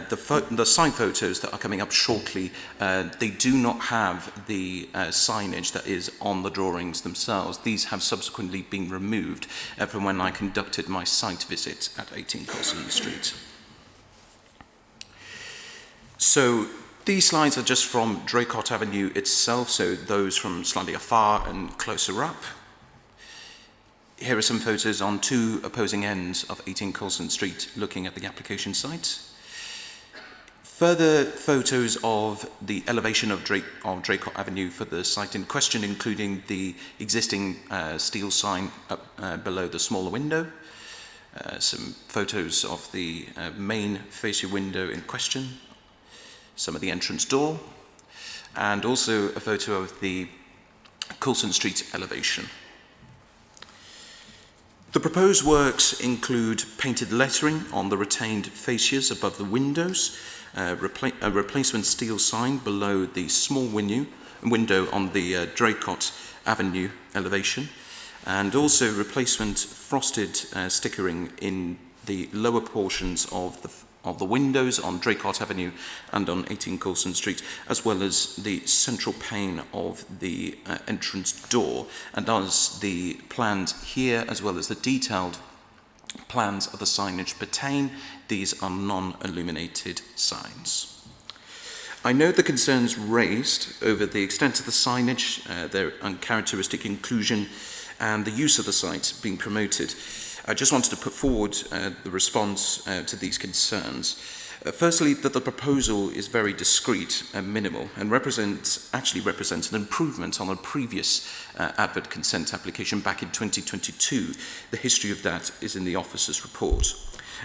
the sign photos that are coming up shortly, they do not have the signage that is on the drawings themselves. These have subsequently been removed from when I conducted my site visit at 18 Coulson Street. So these slides are just from Draycott Avenue itself, so those from slightly afar and closer up. Here are some photos on two opposing ends of 18 Coulson Street looking at the application site. Further photos of the elevation of Draycott Avenue for the site in question, including the existing steel sign up below the smaller window. Some photos of the main fascia window in question, some of the entrance door, and also a photo of the Coulson Street elevation. The proposed works include painted lettering on the retained fascias above the windows, a replacement steel sign below the small window on the Draycott Avenue elevation, and also replacement frosted stickering in the lower portions of the windows on Draycott Avenue and on 18 Coulson Street, as well as the central pane of the entrance door. And as the plans here, as well as the detailed plans of the signage pertain, these are non-illuminated signs. I note the concerns raised over the extent of the signage, their uncharacteristic inclusion, and the use of the site being promoted. I just wanted to put forward the response to these concerns. Firstly, that the proposal is very discreet and minimal and actually represents an improvement on a previous advert consent application back in 2022. The history of that is in the officer's report.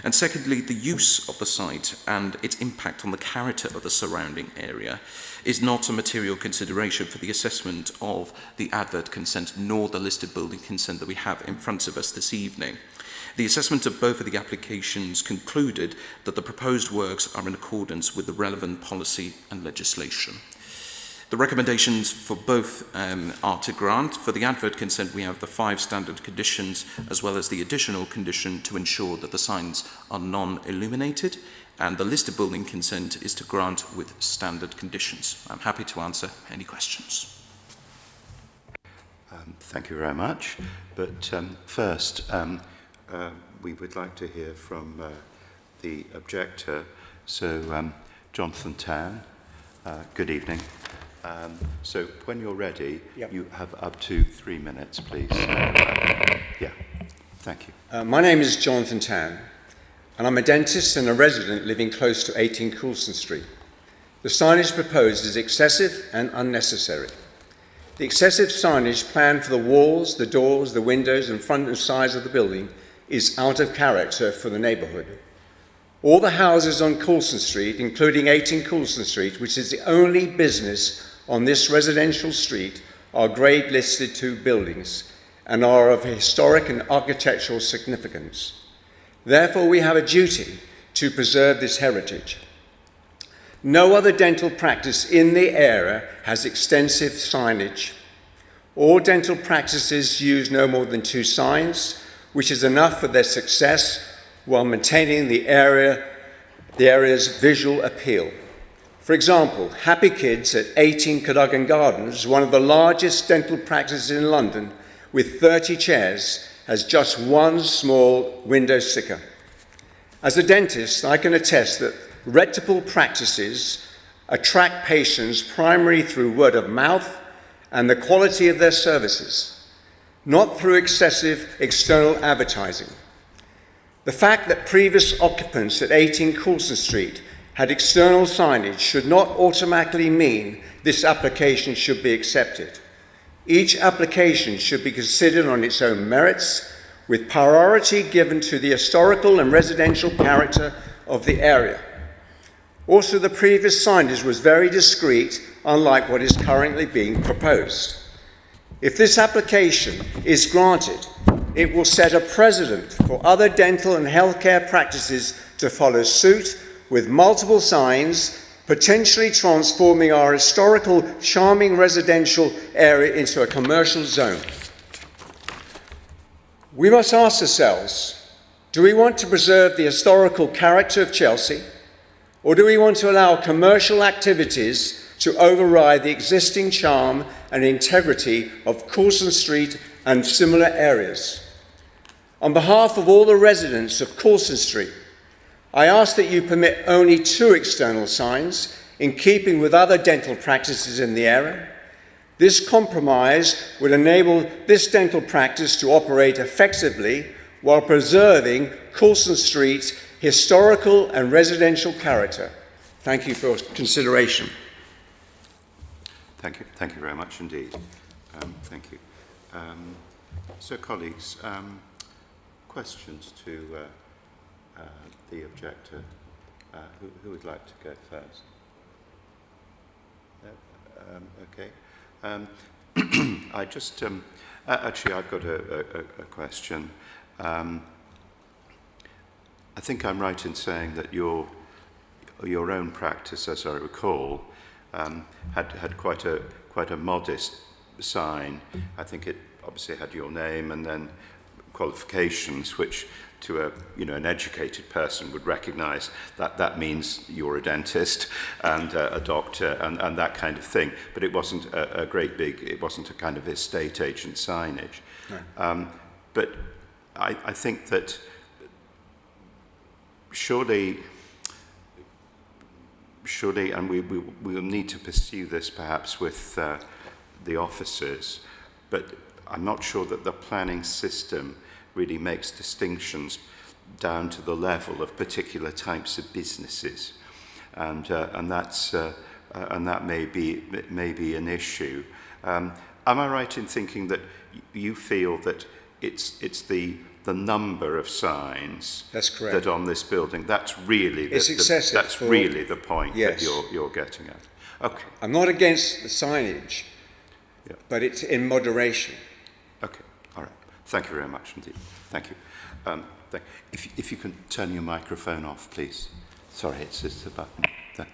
And secondly, the use of the site and its impact on the character of the surrounding area is not a material consideration for the assessment of the advert consent nor the listed building consent that we have in front of us this evening. The assessment of both of the applications concluded that the proposed works are in accordance with the relevant policy and legislation. The recommendations for both are to grant. For the advert consent, we have the 5 standard conditions, as well as the additional condition to ensure that the signs are non-illuminated, and the listed building consent is to grant with standard conditions. I'm happy to answer any questions. Thank you very much. But first, we would like to hear from the objector. So, Jonathan Tan, good evening. So when you're ready, yep. You have up to 3 minutes, please. Yeah, thank you. My name is Jonathan Tan, and I'm a dentist and a resident living close to 18 Coulson Street. The signage proposed is excessive and unnecessary. The excessive signage planned for the walls, the doors, the windows, and front and sides of the building is out of character for the neighbourhood. All the houses on Coulson Street, including 18 Coulson Street, which is the only business on this residential street, are grade listed 2 buildings and are of historic and architectural significance. Therefore, we have a duty to preserve this heritage. No other dental practice in the area has extensive signage. All dental practices use no more than 2 signs, which is enough for their success while maintaining the area's visual appeal. For example, Happy Kids at 18 Cadogan Gardens, one of the largest dental practices in London, with 30 chairs, has just 1 small window sticker. As a dentist, I can attest that reputable practices attract patients primarily through word of mouth and the quality of their services, not through excessive external advertising. The fact that previous occupants at 18 Coulson Street had external signage should not automatically mean this application should be accepted. Each application should be considered on its own merits, with priority given to the historical and residential character of the area. Also, the previous signage was very discreet, unlike what is currently being proposed. If this application is granted, it will set a precedent for other dental and healthcare practices to follow suit with multiple signs, potentially transforming our historical, charming residential area into a commercial zone. We must ask ourselves, do we want to preserve the historical character of Chelsea, or do we want to allow commercial activities to override the existing charm and integrity of Coulson Street and similar areas? On behalf of all the residents of Coulson Street, I ask that you permit only 2 external signs in keeping with other dental practices in the area. This compromise will enable this dental practice to operate effectively while preserving Coulson Street's historical and residential character. Thank you for your consideration. Thank you very much indeed. Thank you. So, colleagues, questions to the objector? Who would like to go first? Okay. I just actually I've got a question. I think I'm right in saying that your own practice, as I recall, had quite a modest sign. I think it obviously had your name and then qualifications, which to an educated person would recognise that means you're a dentist and a doctor and that kind of thing. But it wasn't it wasn't a kind of estate agent signage. No. But I think that surely, and we will need to pursue this perhaps with the officers, but I'm not sure that the planning system really makes distinctions down to the level of particular types of businesses, and that may be an issue. Am I right in thinking that you feel that it's the number of signs that's correct that on this building that's really it's excessive that's really the point yes. that you're getting at? Okay. I'm not against the signage, yeah. But it's in moderation. Okay. All right. Thank you very much indeed. Thank you. If you can turn your microphone off, please. Sorry, it's the button. There,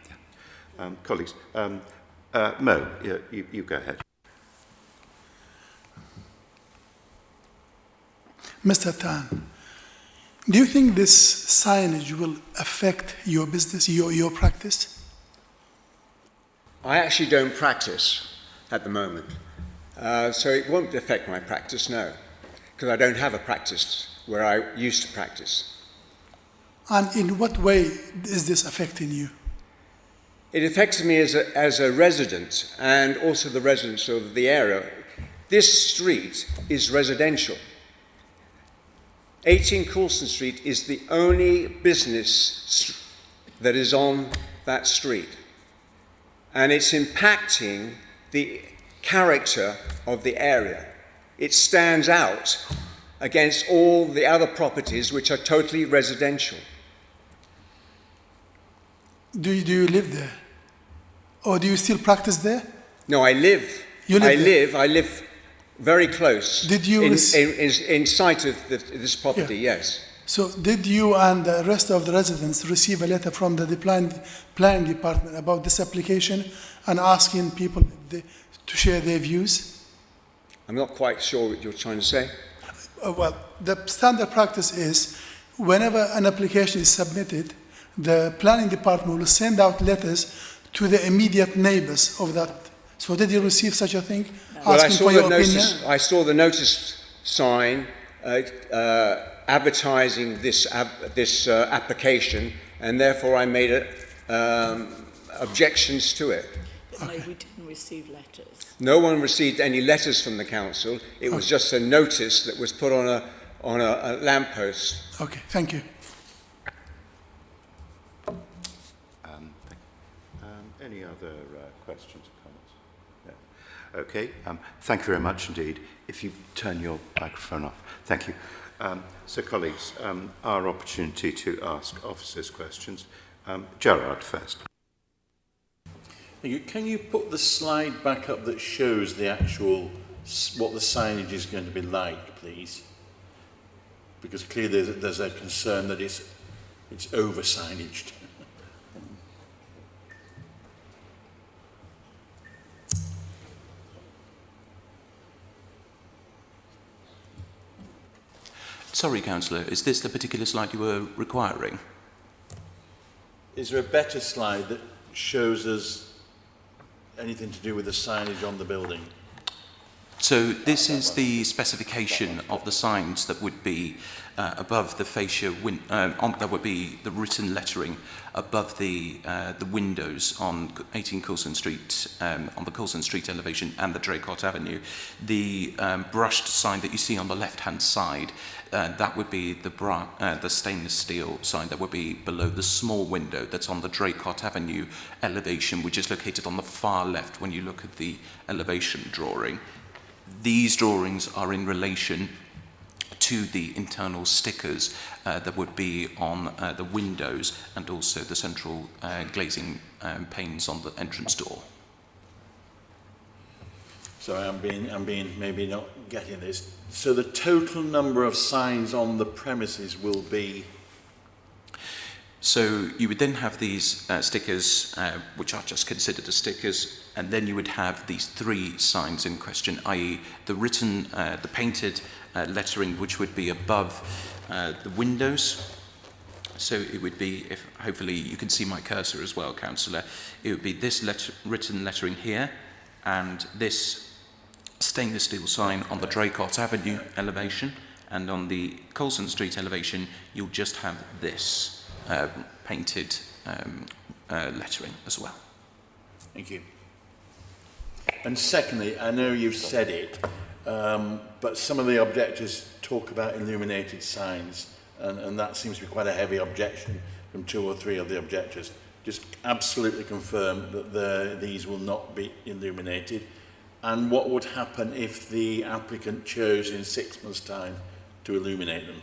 yeah. Colleagues, Mo, you go ahead. Mr. Tan, do you think this signage will affect your business, your practice? I actually don't practice at the moment, so it won't affect my practice, no, because I don't have a practice where I used to practice. And in what way is this affecting you? It affects me as a resident and also the residents of the area. This street is residential. 18 Coulson Street is the only business that is on that street. And it's impacting the character of the area. It stands out against all the other properties which are totally residential. Do you live there? Or do you still practice there? No, I live. You live I live very close. Did you in sight of this property? Yeah. Yes. So did you and the rest of the residents receive a letter from the planning department about this application and asking people to share their views? I'm not quite sure what you're trying to say. Well, the standard practice is whenever an application is submitted, the planning department will send out letters to the immediate neighbors of that. So did you receive such a thing? Well, asking for your opinion? I saw the notice sign advertising this application, and therefore I made objections to it. But no, we didn't receive letters. No one received any letters from the council. It was just a notice that was put on a lamppost. Okay, thank you. Any other questions or comments? No. Okay. Thank you very much indeed. If you turn your microphone off. Thank you. So, colleagues, our opportunity to ask officers questions. Gerard first. Can you put the slide back up that shows the actual, what the signage is going to be like, please? Because clearly there's a concern that it's over-signaged. Sorry, Councillor, is this the particular slide you were requiring? Is there a better slide that shows us anything to do with the signage on the building? So this is the specification of the signs that would be above the fascia, that would be the written lettering above the windows on 18 Coulson Street, on the Coulson Street elevation and the Draycott Avenue. The brushed sign that you see on the left-hand side, that would be the stainless steel sign that would be below the small window that's on the Draycott Avenue elevation, which is located on the far left when you look at the elevation drawing. These drawings are in relation to the internal stickers that would be on the windows and also the central glazing panes on the entrance door. So I'm being maybe not getting this. So the total number of signs on the premises will be? So you would then have these stickers, which are just considered as stickers, and then you would have these three signs in question, i.e. the written, the painted lettering, which would be above the windows. So it would be, if hopefully you can see my cursor as well, Councillor, it would be this written lettering here, and this stainless steel sign on the Draycott Avenue elevation, and on the Coulson Street elevation, you'll just have this painted lettering as well. Thank you. And secondly, I know you've said it, but some of the objectors talk about illuminated signs, and that seems to be quite a heavy objection from 2 or 3 of the objectors. Just absolutely confirm that these will not be illuminated, and what would happen if the applicant chose in 6 months' time to illuminate them?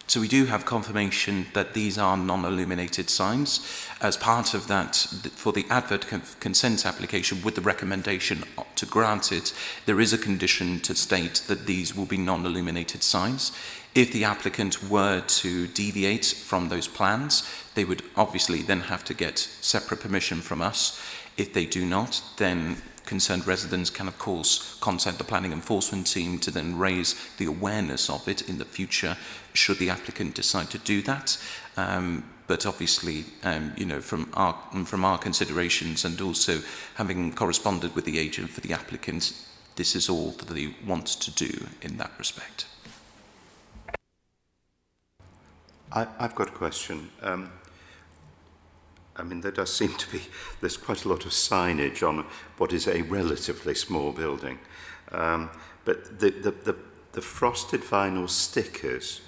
So we do have confirmation that these are non-illuminated signs. As part of that, for the advert consent application with the recommendation to grant it, there is a condition to state that these will be non-illuminated signs. If the applicant were to deviate from those plans, they would obviously then have to get separate permission from us. If they do not, then concerned residents can of course contact the planning enforcement team to then raise the awareness of it in the future should the applicant decide to do that. But obviously, you know, from our considerations and also having corresponded with the agent for the applicant, this is all that they want to do in that respect. I've got a question. I mean, there does seem to be, there's quite a lot of signage on what is a relatively small building. But the frosted vinyl stickers,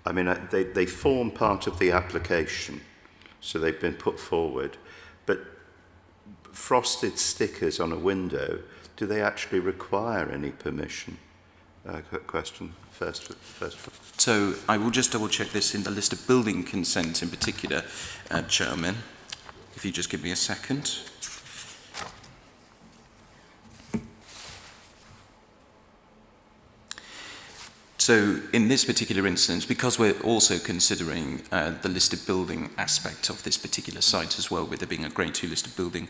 I mean, they form part of the application, so they've been put forward. But frosted stickers on a window, do they actually require any permission? Question first. So I will just double check this in the list of building consent in particular, Chairman. If you just give me a second. So in this particular instance, because we're also considering the listed building aspect of this particular site as well, with there being a Grade 2 listed building,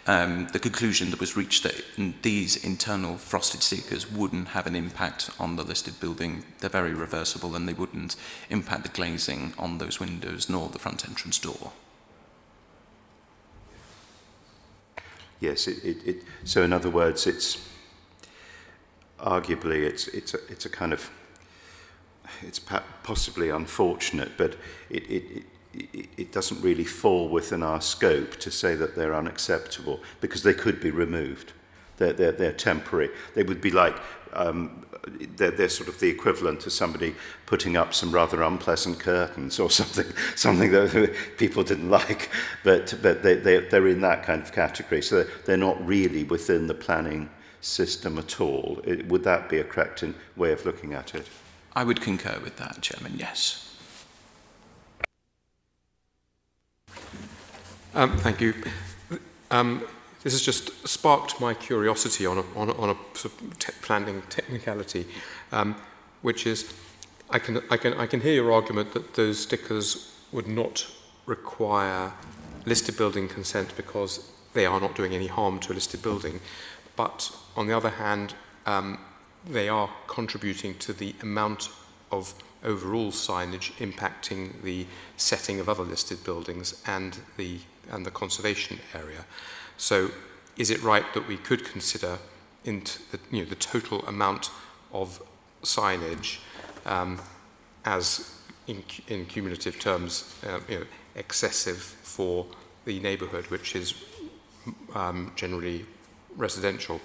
the conclusion that was reached that these internal frosted stickers wouldn't have an impact on the listed building. They're very reversible and they wouldn't impact the glazing on those windows nor the front entrance door. Yes, so in other words, it's arguably it's a kind of, it's possibly unfortunate, but it doesn't really fall within our scope to say that they're unacceptable, because they could be removed. They're temporary. They would be like, they're sort of the equivalent to somebody putting up some rather unpleasant curtains or something that people didn't like, but they're in that kind of category. So they're not really within the planning system at all. Would that be a correct way of looking at it? I would concur with that, Chairman, yes. Thank you. This has just sparked my curiosity on a sort of planning technicality, which is, I can hear your argument that those stickers would not require listed building consent because they are not doing any harm to a listed building, but on the other hand, they are contributing to the amount of overall signage impacting the setting of other listed buildings and the conservation area. So is it right that we could consider the total amount of signage as in cumulative terms excessive for the neighbourhood, which is generally residential?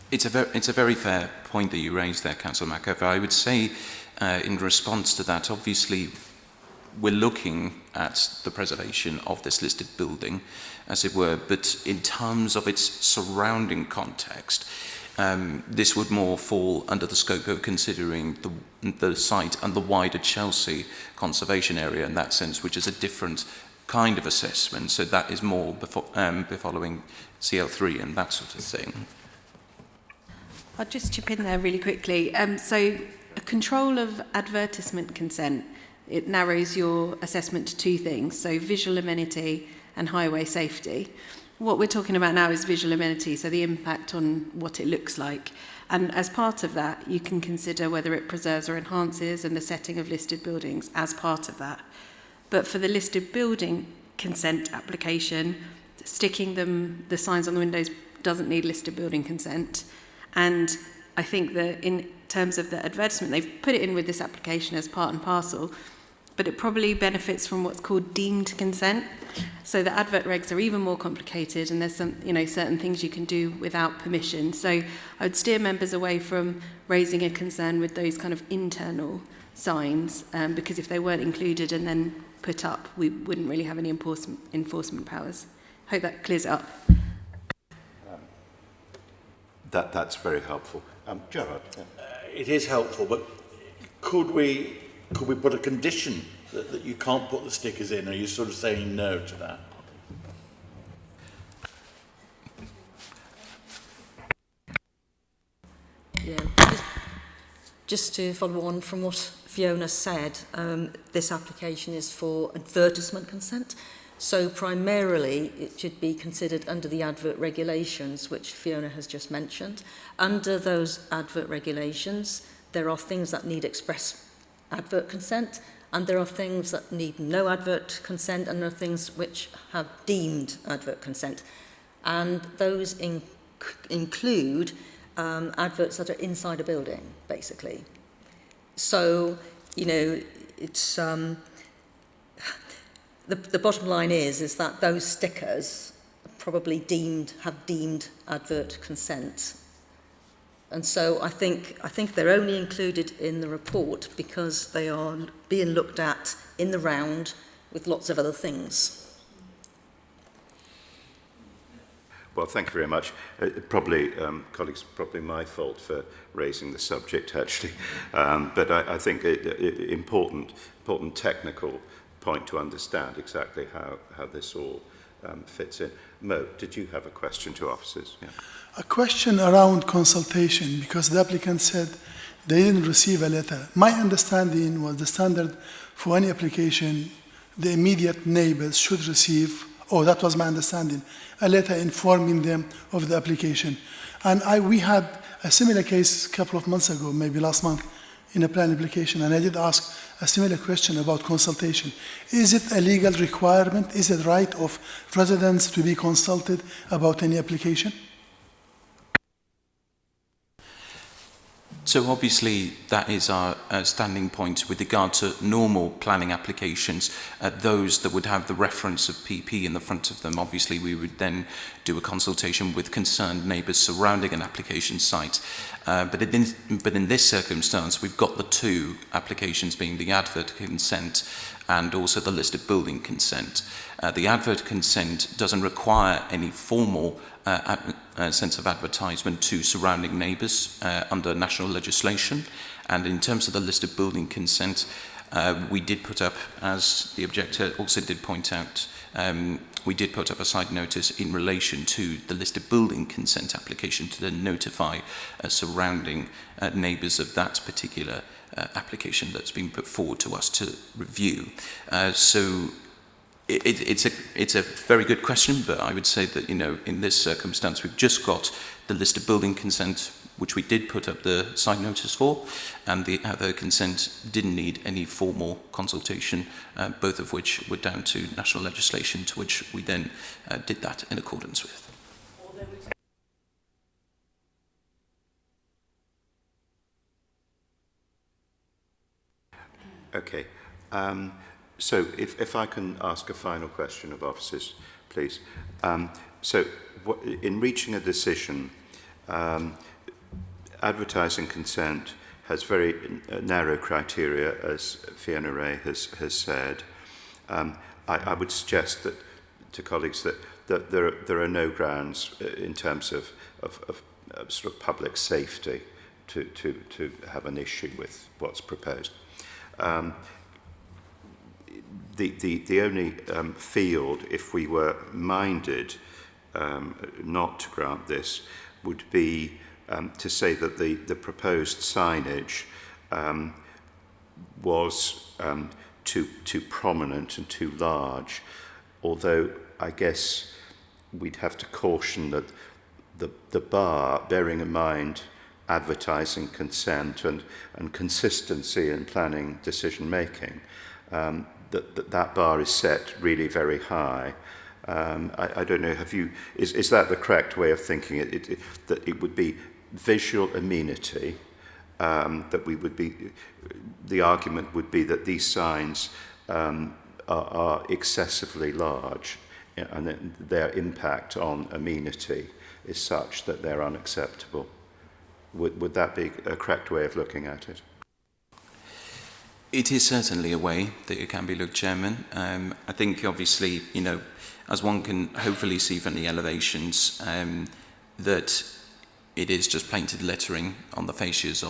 It's a very fair point that you raised there, Councillor McEvoy. I would say in response to that, obviously we're looking at the preservation of this listed building, as it were, but in terms of its surrounding context, this would more fall under the scope of considering the site and the wider Chelsea conservation area in that sense, which is a different kind of assessment. So that is more following CL3 and that sort of thing. I'll just chip in there really quickly. So a control of advertisement consent, it narrows your assessment to two things, so visual amenity and highway safety. What we're talking about now is visual amenity, so the impact on what it looks like. And as part of that, you can consider whether it preserves or enhances and the setting of listed buildings as part of that. But for the listed building consent application, sticking the signs on the windows doesn't need listed building consent. And I think that in terms of the advertisement, they've put it in with this application as part and parcel, but it probably benefits from what's called deemed consent. So the advert regs are even more complicated, and there's some, certain things you can do without permission. So I would steer members away from raising a concern with those kind of internal signs, because if they weren't included and then put up, we wouldn't really have any enforcement powers. Hope that clears it up. That's very helpful. Gerard? It is helpful, but could we put a condition that you can't put the stickers in? Are you sort of saying no to that? Yeah, just to follow on from what Fiona said, this application is for advertisement consent. So primarily it should be considered under the advert regulations, which Fiona has just mentioned. Under those advert regulations, there are things that need express advert consent, and there are things that need no advert consent, and there are things which have deemed advert consent. And those include adverts that are inside a building, basically. So, it's... The bottom line is that those stickers probably have deemed advert consent. And so I think they're only included in the report because they are being looked at in the round with lots of other things. Well, thank you very much. Colleagues, probably my fault for raising the subject, actually. But I think important technical point to understand exactly how this all fits in. Mo, did you have a question to officers? Yeah. A question around consultation, because the applicant said they didn't receive a letter. My understanding was the standard for any application, the immediate neighbors should receive, or that was my understanding, a letter informing them of the application. And we had a similar case a couple of months ago, maybe last month, in a plan application, and I did ask a similar question about consultation. Is it a legal requirement? Is it right of residents to be consulted about any application? So obviously that is our standing point with regard to normal planning applications, those that would have the reference of PP in the front of them. Obviously we would then do a consultation with concerned neighbours surrounding an application site. But in this circumstance, we've got the two applications being the advert consent and also the listed building consent. The advert consent doesn't require any formal sense of advertisement to surrounding neighbours under national legislation. And in terms of the listed building consent, we did put up, as the objector also did point out, we did put up a side notice in relation to the listed building consent application to then notify surrounding neighbours of that particular application that's been put forward to us to review. So it's a very good question, but I would say that in this circumstance we've just got the listed building consent which we did put up the site notice for, and the other consent didn't need any formal consultation, both of which were down to national legislation, to which we then did that in accordance with. Okay. So if I can ask a final question of officers, please. In reaching a decision, advertising consent has very narrow criteria, as Fiona Ray has said. I would suggest that to colleagues that there are no grounds in terms of sort of public safety to have an issue with what's proposed. The only field, if we were minded not to grant this, would be to say that the proposed signage was too prominent and too large, although I guess we'd have to caution that the bar, bearing in mind advertising consent and consistency in planning decision making, that bar is set really very high. I don't know, is that the correct way of thinking it? That it would be visual amenity, that we would be, the argument would be that these signs are excessively large, and that their impact on amenity is such that they're unacceptable. Would that be a correct way of looking at it? It is certainly a way that it can be looked, Chairman. I think, obviously, you know, as one can hopefully see from the elevations, that it is just painted lettering on the fascias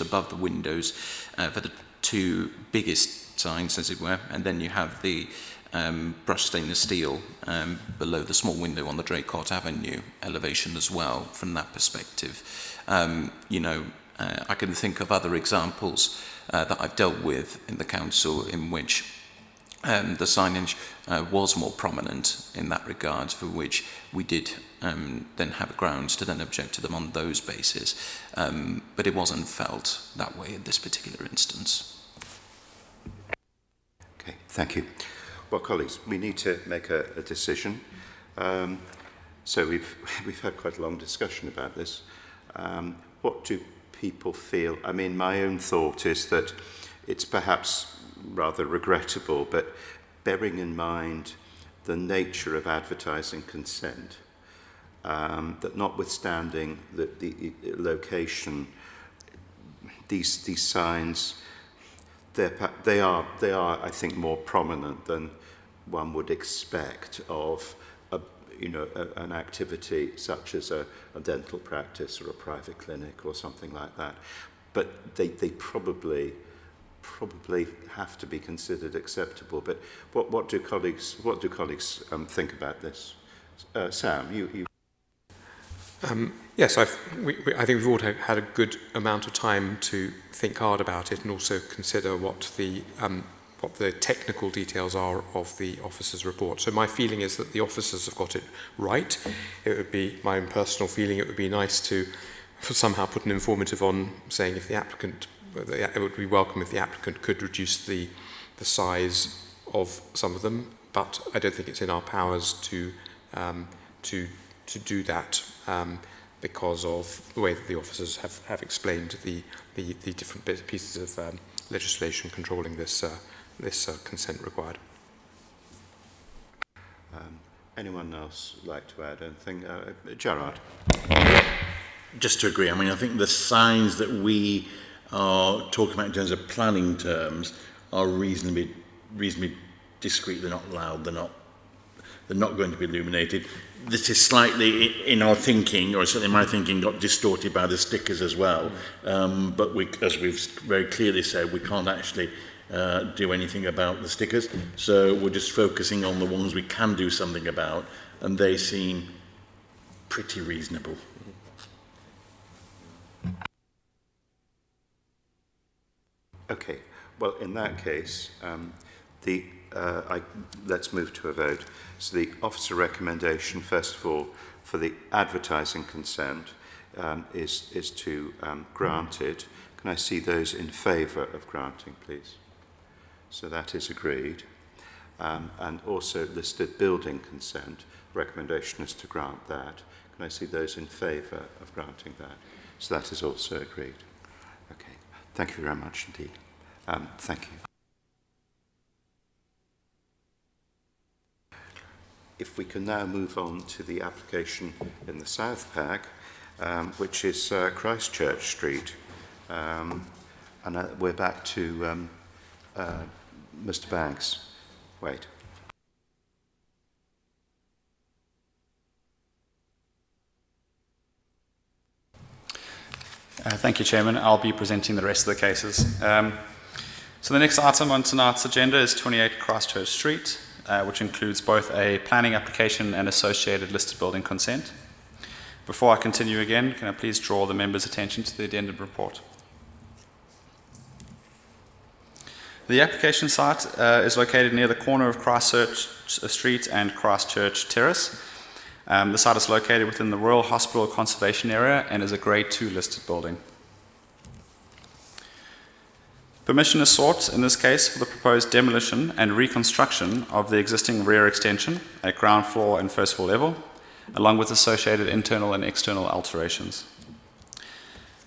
above the windows for the two biggest signs, as it were, and then you have the brushed stainless steel below the small window on the Draycott Avenue elevation as well. From that perspective, you know, I can think of other examples that I've dealt with in the council in which the signage was more prominent in that regard, for which we did then have grounds to then object to them on those bases, but it wasn't felt that way in this particular instance. Okay, thank you. Well, colleagues, we need to make a decision. So we've had quite a long discussion about this. What do people feel? I mean, my own thought is that it's perhaps rather regrettable, but bearing in mind the nature of advertising consent, that notwithstanding the location, these signs, they are, I think, more prominent than one would expect of an activity such as a dental practice or a private clinic or something like that. But they probably have to be considered acceptable. But what do colleagues think about this? Sam, you. Yes, I think we've all had a good amount of time to think hard about it and also consider what the technical details are of the officers' report. So my feeling is that the officers have got it right. It would be my own personal feeling. It would be nice to somehow put an informative on saying if the applicant, it would be welcome if the applicant could reduce the size of some of them, but I don't think it's in our powers to do that because of the way that the officers have explained the different pieces of legislation controlling this consent required. Anyone else like to add anything? Gerard? Just to agree, I mean, I think the signs that we are talking about in terms of planning terms are reasonably discreet. They're not loud, they're not going to be illuminated. This is slightly, in our thinking, or certainly my thinking, got distorted by the stickers as well. But as we've very clearly said, we can't actually do anything about the stickers. So we're just focusing on the ones we can do something about, and they seem pretty reasonable. Okay. Well, in that case, let's move to a vote. So the officer recommendation, first of all, for the advertising consent is to grant it. Can I see those in favour of granting, please? So that is agreed. And also listed building consent. Recommendation is to grant that. Can I see those in favour of granting that? So that is also agreed. Okay. Thank you very much indeed. Thank you. If we can now move on to the application in the South Pack, which is Christchurch Street. And we're back to Mr. Banks. Wait. Thank you, Chairman. I'll be presenting the rest of the cases. So the next item on tonight's agenda is 28 Christchurch Street, which includes both a planning application and associated listed building consent. Before I continue again, can I please draw the members' attention to the addendum report? The application site is located near the corner of Christchurch Street and Christchurch Terrace. The site is located within the Royal Hospital Conservation Area and is a Grade 2 listed building. Permission is sought in this case for the proposed demolition and reconstruction of the existing rear extension at ground floor and first floor level, along with associated internal and external alterations.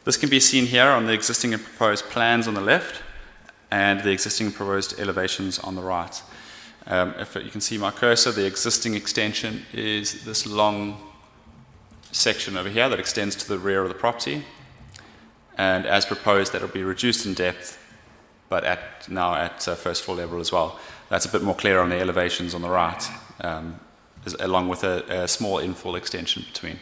This can be seen here on the existing and proposed plans on the left and the existing and proposed elevations on the right. If you can see my cursor, the existing extension is this long section over here that extends to the rear of the property. And as proposed, that will be reduced in depth, but now at first floor level as well. That's a bit more clear on the elevations on the right, along with a small infill extension between.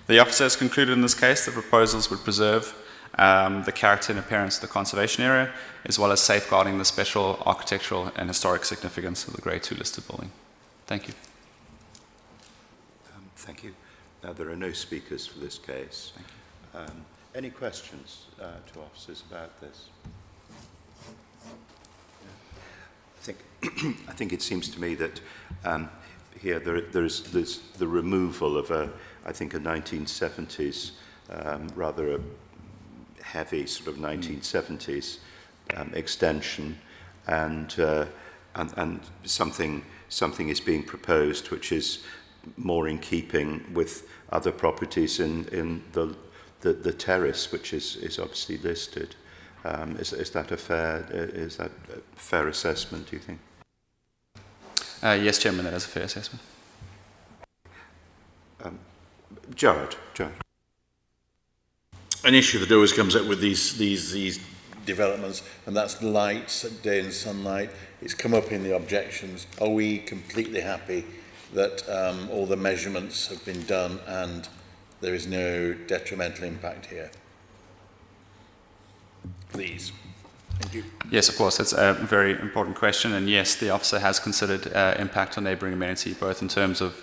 The officer has concluded in this case that proposals would preserve the character and appearance of the conservation area, as well as safeguarding the special architectural and historic significance of the Grade 2 listed building. Thank you. Thank you. Now, there are no speakers for this case. Any questions to officers about this? I think it seems to me that here there's the removal of I think a 1970s, rather a heavy sort of 1970s extension, and something is being proposed which is more in keeping with other properties in the terrace, which is obviously listed. Is that a fair assessment, do you think? Yes, Chairman, that is a fair assessment. Jared. An issue that always comes up with these developments, and that's light, day and sunlight. It's come up in the objections. Are we completely happy that all the measurements have been done and there is no detrimental impact here? Please. Thank you. Yes, of course. That's a very important question. And yes, the officer has considered impact on neighbouring amenity, both in terms of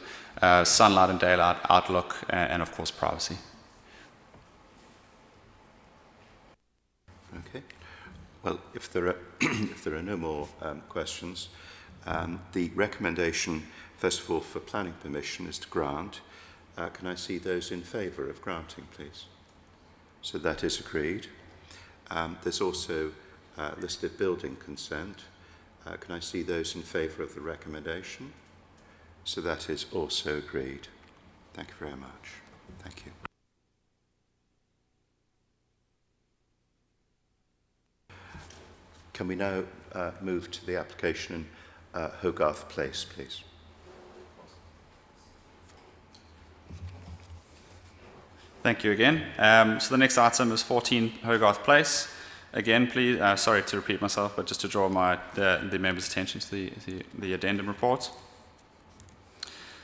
sunlight and daylight, outlook, and of course, privacy. Okay. Well, if there are no more questions, the recommendation, first of all, for planning permission is to grant. Can I see those in favour of granting, please? So that is agreed. There's also listed building consent. Can I see those in favour of the recommendation? So that is also agreed. Thank you very much. Thank you. Can we now move to the application in Hogarth Place, please? Thank you again. So the next item is 14 Hogarth Place. Again, please, sorry to repeat myself, but just to draw the members' attention to the addendum report.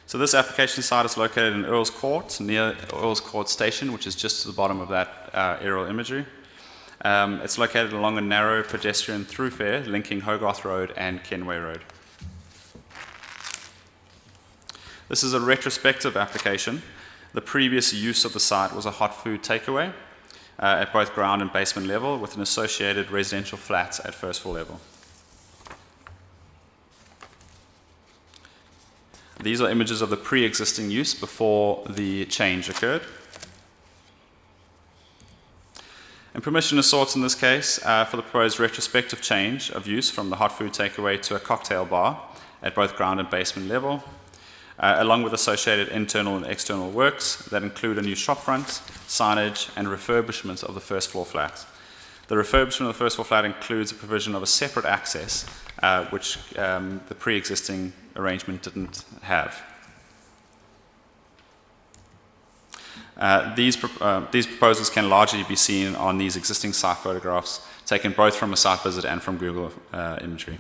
So this application site is located in Earls Court, near Earls Court Station, which is just to the bottom of that aerial imagery. It's located along a narrow pedestrian thoroughfare linking Hogarth Road and Kenway Road. This is a retrospective application. The previous use of the site was a hot food takeaway at both ground and basement level, with an associated residential flat at first floor level. These are images of the pre-existing use before the change occurred. And permission is sought in this case for the proposed retrospective change of use from the hot food takeaway to a cocktail bar at both ground and basement level, along with associated internal and external works that include a new shopfront, signage, and refurbishment of the first floor flat. The refurbishment of the first floor flat includes a provision of a separate access, which the pre-existing arrangement didn't have. These proposals can largely be seen on these existing site photographs, taken both from a site visit and from Google imagery.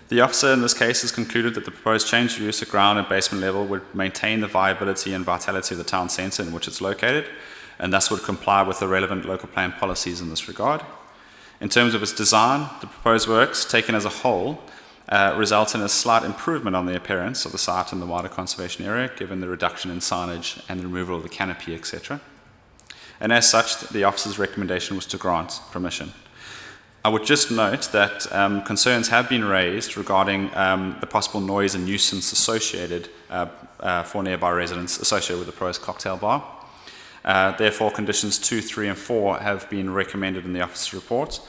The officer in this case has concluded that the proposed change of use at ground and basement level would maintain the viability and vitality of the town centre in which it's located, and thus would comply with the relevant local plan policies in this regard. In terms of its design, the proposed works, taken as a whole, result in a slight improvement on the appearance of the site in the wider conservation area, given the reduction in signage and the removal of the canopy, etc. And as such, the officer's recommendation was to grant permission. I would just note that concerns have been raised regarding the possible noise and nuisance associated for nearby residents associated with the proposed cocktail bar. Therefore, conditions 2, 3, and 4 have been recommended in the officer's report.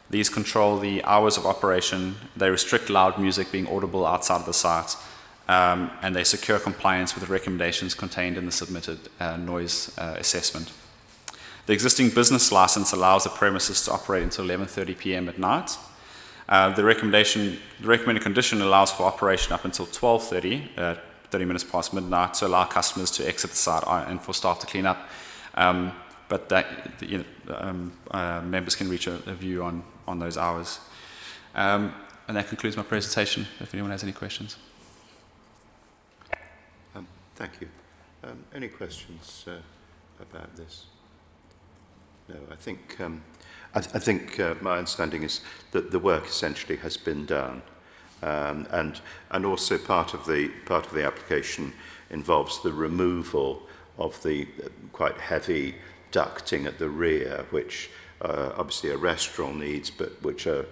These control the hours of operation, they restrict loud music being audible outside of the site, and they secure compliance with the recommendations contained in the submitted noise assessment. The existing business license allows the premises to operate until 11:30 p.m. at night. The recommended condition allows for operation up until 12:30, 30 minutes past midnight, to allow customers to exit the site and for staff to clean up. But that, members can reach a view on those hours. And that concludes my presentation, if anyone has any questions. Thank you. Any questions about this? No, I think my understanding is that the work essentially has been done, and also part of the application involves the removal of the quite heavy ducting at the rear, which obviously a restaurant needs, but which a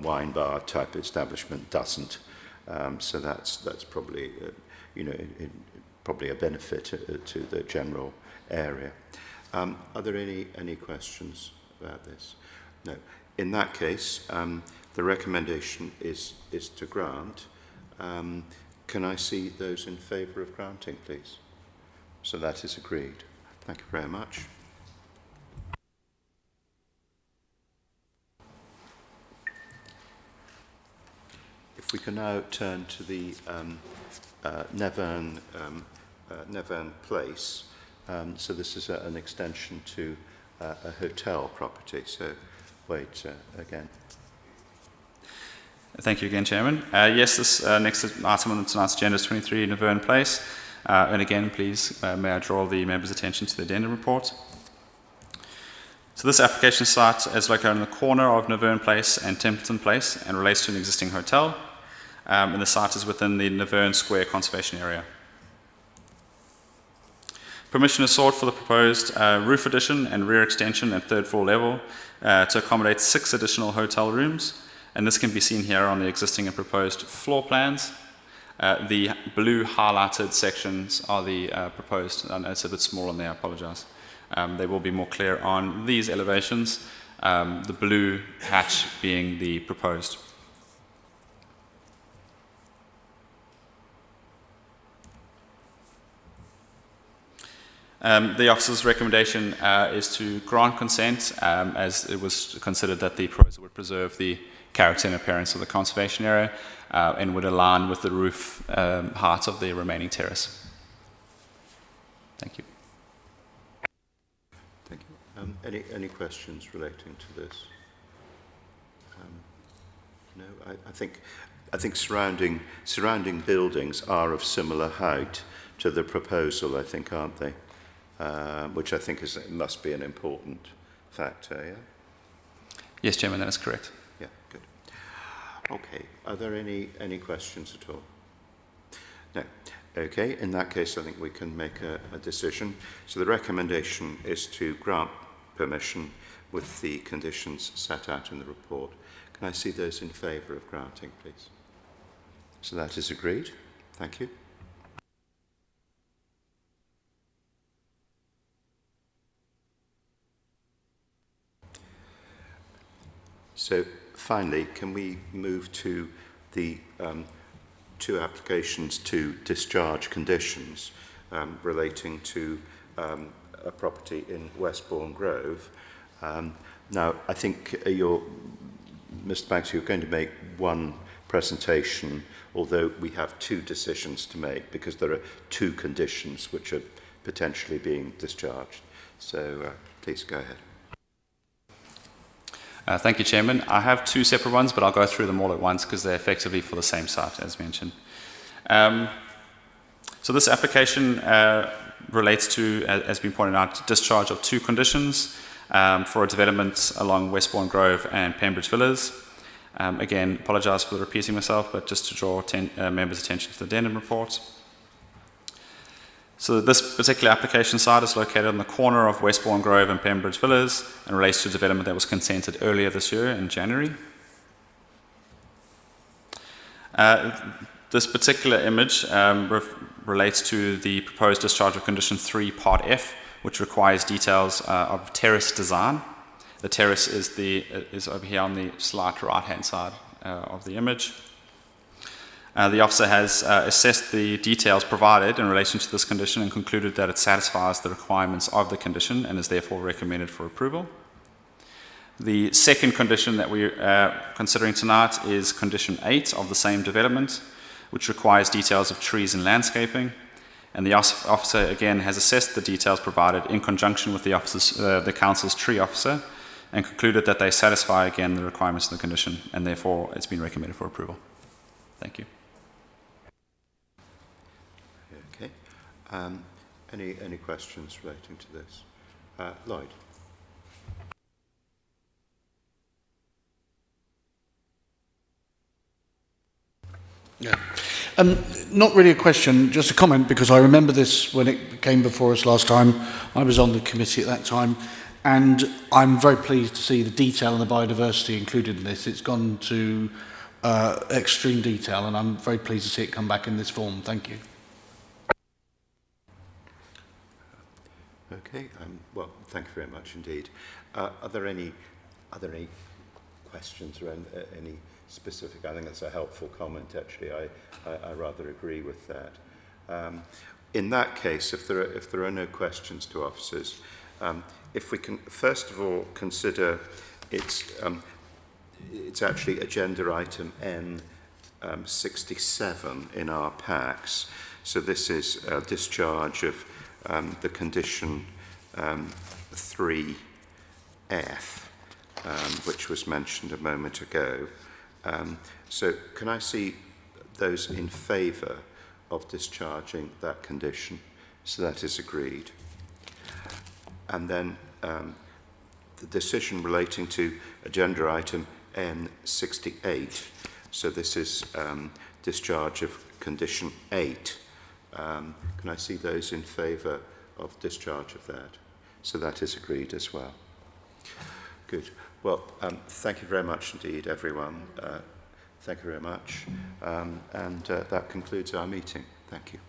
wine bar type establishment doesn't. So that's probably probably a benefit to the general area. Are there any questions about this? No. In that case, the recommendation is to grant. Can I see those in favour of granting, please? So that is agreed. Thank you very much. If we can now turn to the Nevern Place. So this is an extension to a hotel property. So wait again. Thank you again, Chairman. Yes, this next item on tonight's agenda is 23 Nevern Place. And again, please, may I draw the members' attention to the addendum report. So this application site is located in the corner of Nevern Place and Templeton Place and relates to an existing hotel. And the site is within the Nevern Square conservation area. Permission is sought for the proposed roof addition and rear extension at third floor level to accommodate 6 additional hotel rooms. And this can be seen here on the existing and proposed floor plans. The blue highlighted sections are the proposed. I know it's a bit small on there, I apologize. They will be more clear on these elevations, the blue hatch being the proposed. The officer's recommendation is to grant consent, as it was considered that the proposal would preserve the character and appearance of the conservation area and would align with the roof height of the remaining terrace. Thank you. Thank you. Any questions relating to this? No, I think surrounding buildings are of similar height to the proposal, I think, aren't they? Which I think must be an important factor, yeah? Yes, Chairman, that is correct. Yeah, good. Okay, are there any questions at all? No. Okay, in that case, I think we can make a decision. So the recommendation is to grant permission with the conditions set out in the report. Can I see those in favour of granting, please? So that is agreed. Thank you. So finally, can we move to the two applications to discharge conditions relating to a property in Westbourne Grove? Now, I think Mr. Banks, you're going to make one presentation, although we have two decisions to make because there are two conditions which are potentially being discharged. So please go ahead. Thank you, Chairman. I have two separate ones, but I'll go through them all at once because they're effectively for the same site, as mentioned. So this application relates to, as has been pointed out, discharge of two conditions for a development along Westbourne Grove and Pembridge Villas. Again, apologise for repeating myself, but just to draw members' attention to the addendum report. So this particular application site is located on the corner of Westbourne Grove and Pembridge Villas and relates to a development that was consented earlier this year in January. This particular image relates to the proposed discharge of Condition 3, Part F, which requires details of terrace design. The terrace is over here on the slight right-hand side of the image. The officer has assessed the details provided in relation to this condition and concluded that it satisfies the requirements of the condition and is therefore recommended for approval. The second condition that we are considering tonight is Condition 8 of the same development, which requires details of trees and landscaping. And the officer again has assessed the details provided in conjunction with the council's tree officer and concluded that they satisfy again the requirements of the condition and therefore it's been recommended for approval. Thank you. Okay. Any questions relating to this? Lloyd. Yeah. Not really a question, just a comment, because I remember this when it came before us last time. I was on the committee at that time, and I'm very pleased to see the detail and the biodiversity included in this. It's gone to extreme detail, and I'm very pleased to see it come back in this form. Thank you. Okay. Well, thank you very much indeed. Are there any questions or any specific? I think that's a helpful comment. Actually, I rather agree with that. In that case, if there are no questions to officers, if we can first of all consider it's actually agenda item N67 in our packs. So this is a discharge of the condition 3F, which was mentioned a moment ago. So can I see those in favour of discharging that condition? So that is agreed. And then the decision relating to agenda item N68. So this is discharge of condition 8. Can I see those in favour of discharge of that? So that is agreed as well. Good. Well, thank you very much indeed, everyone. Thank you very much. And that concludes our meeting. Thank you.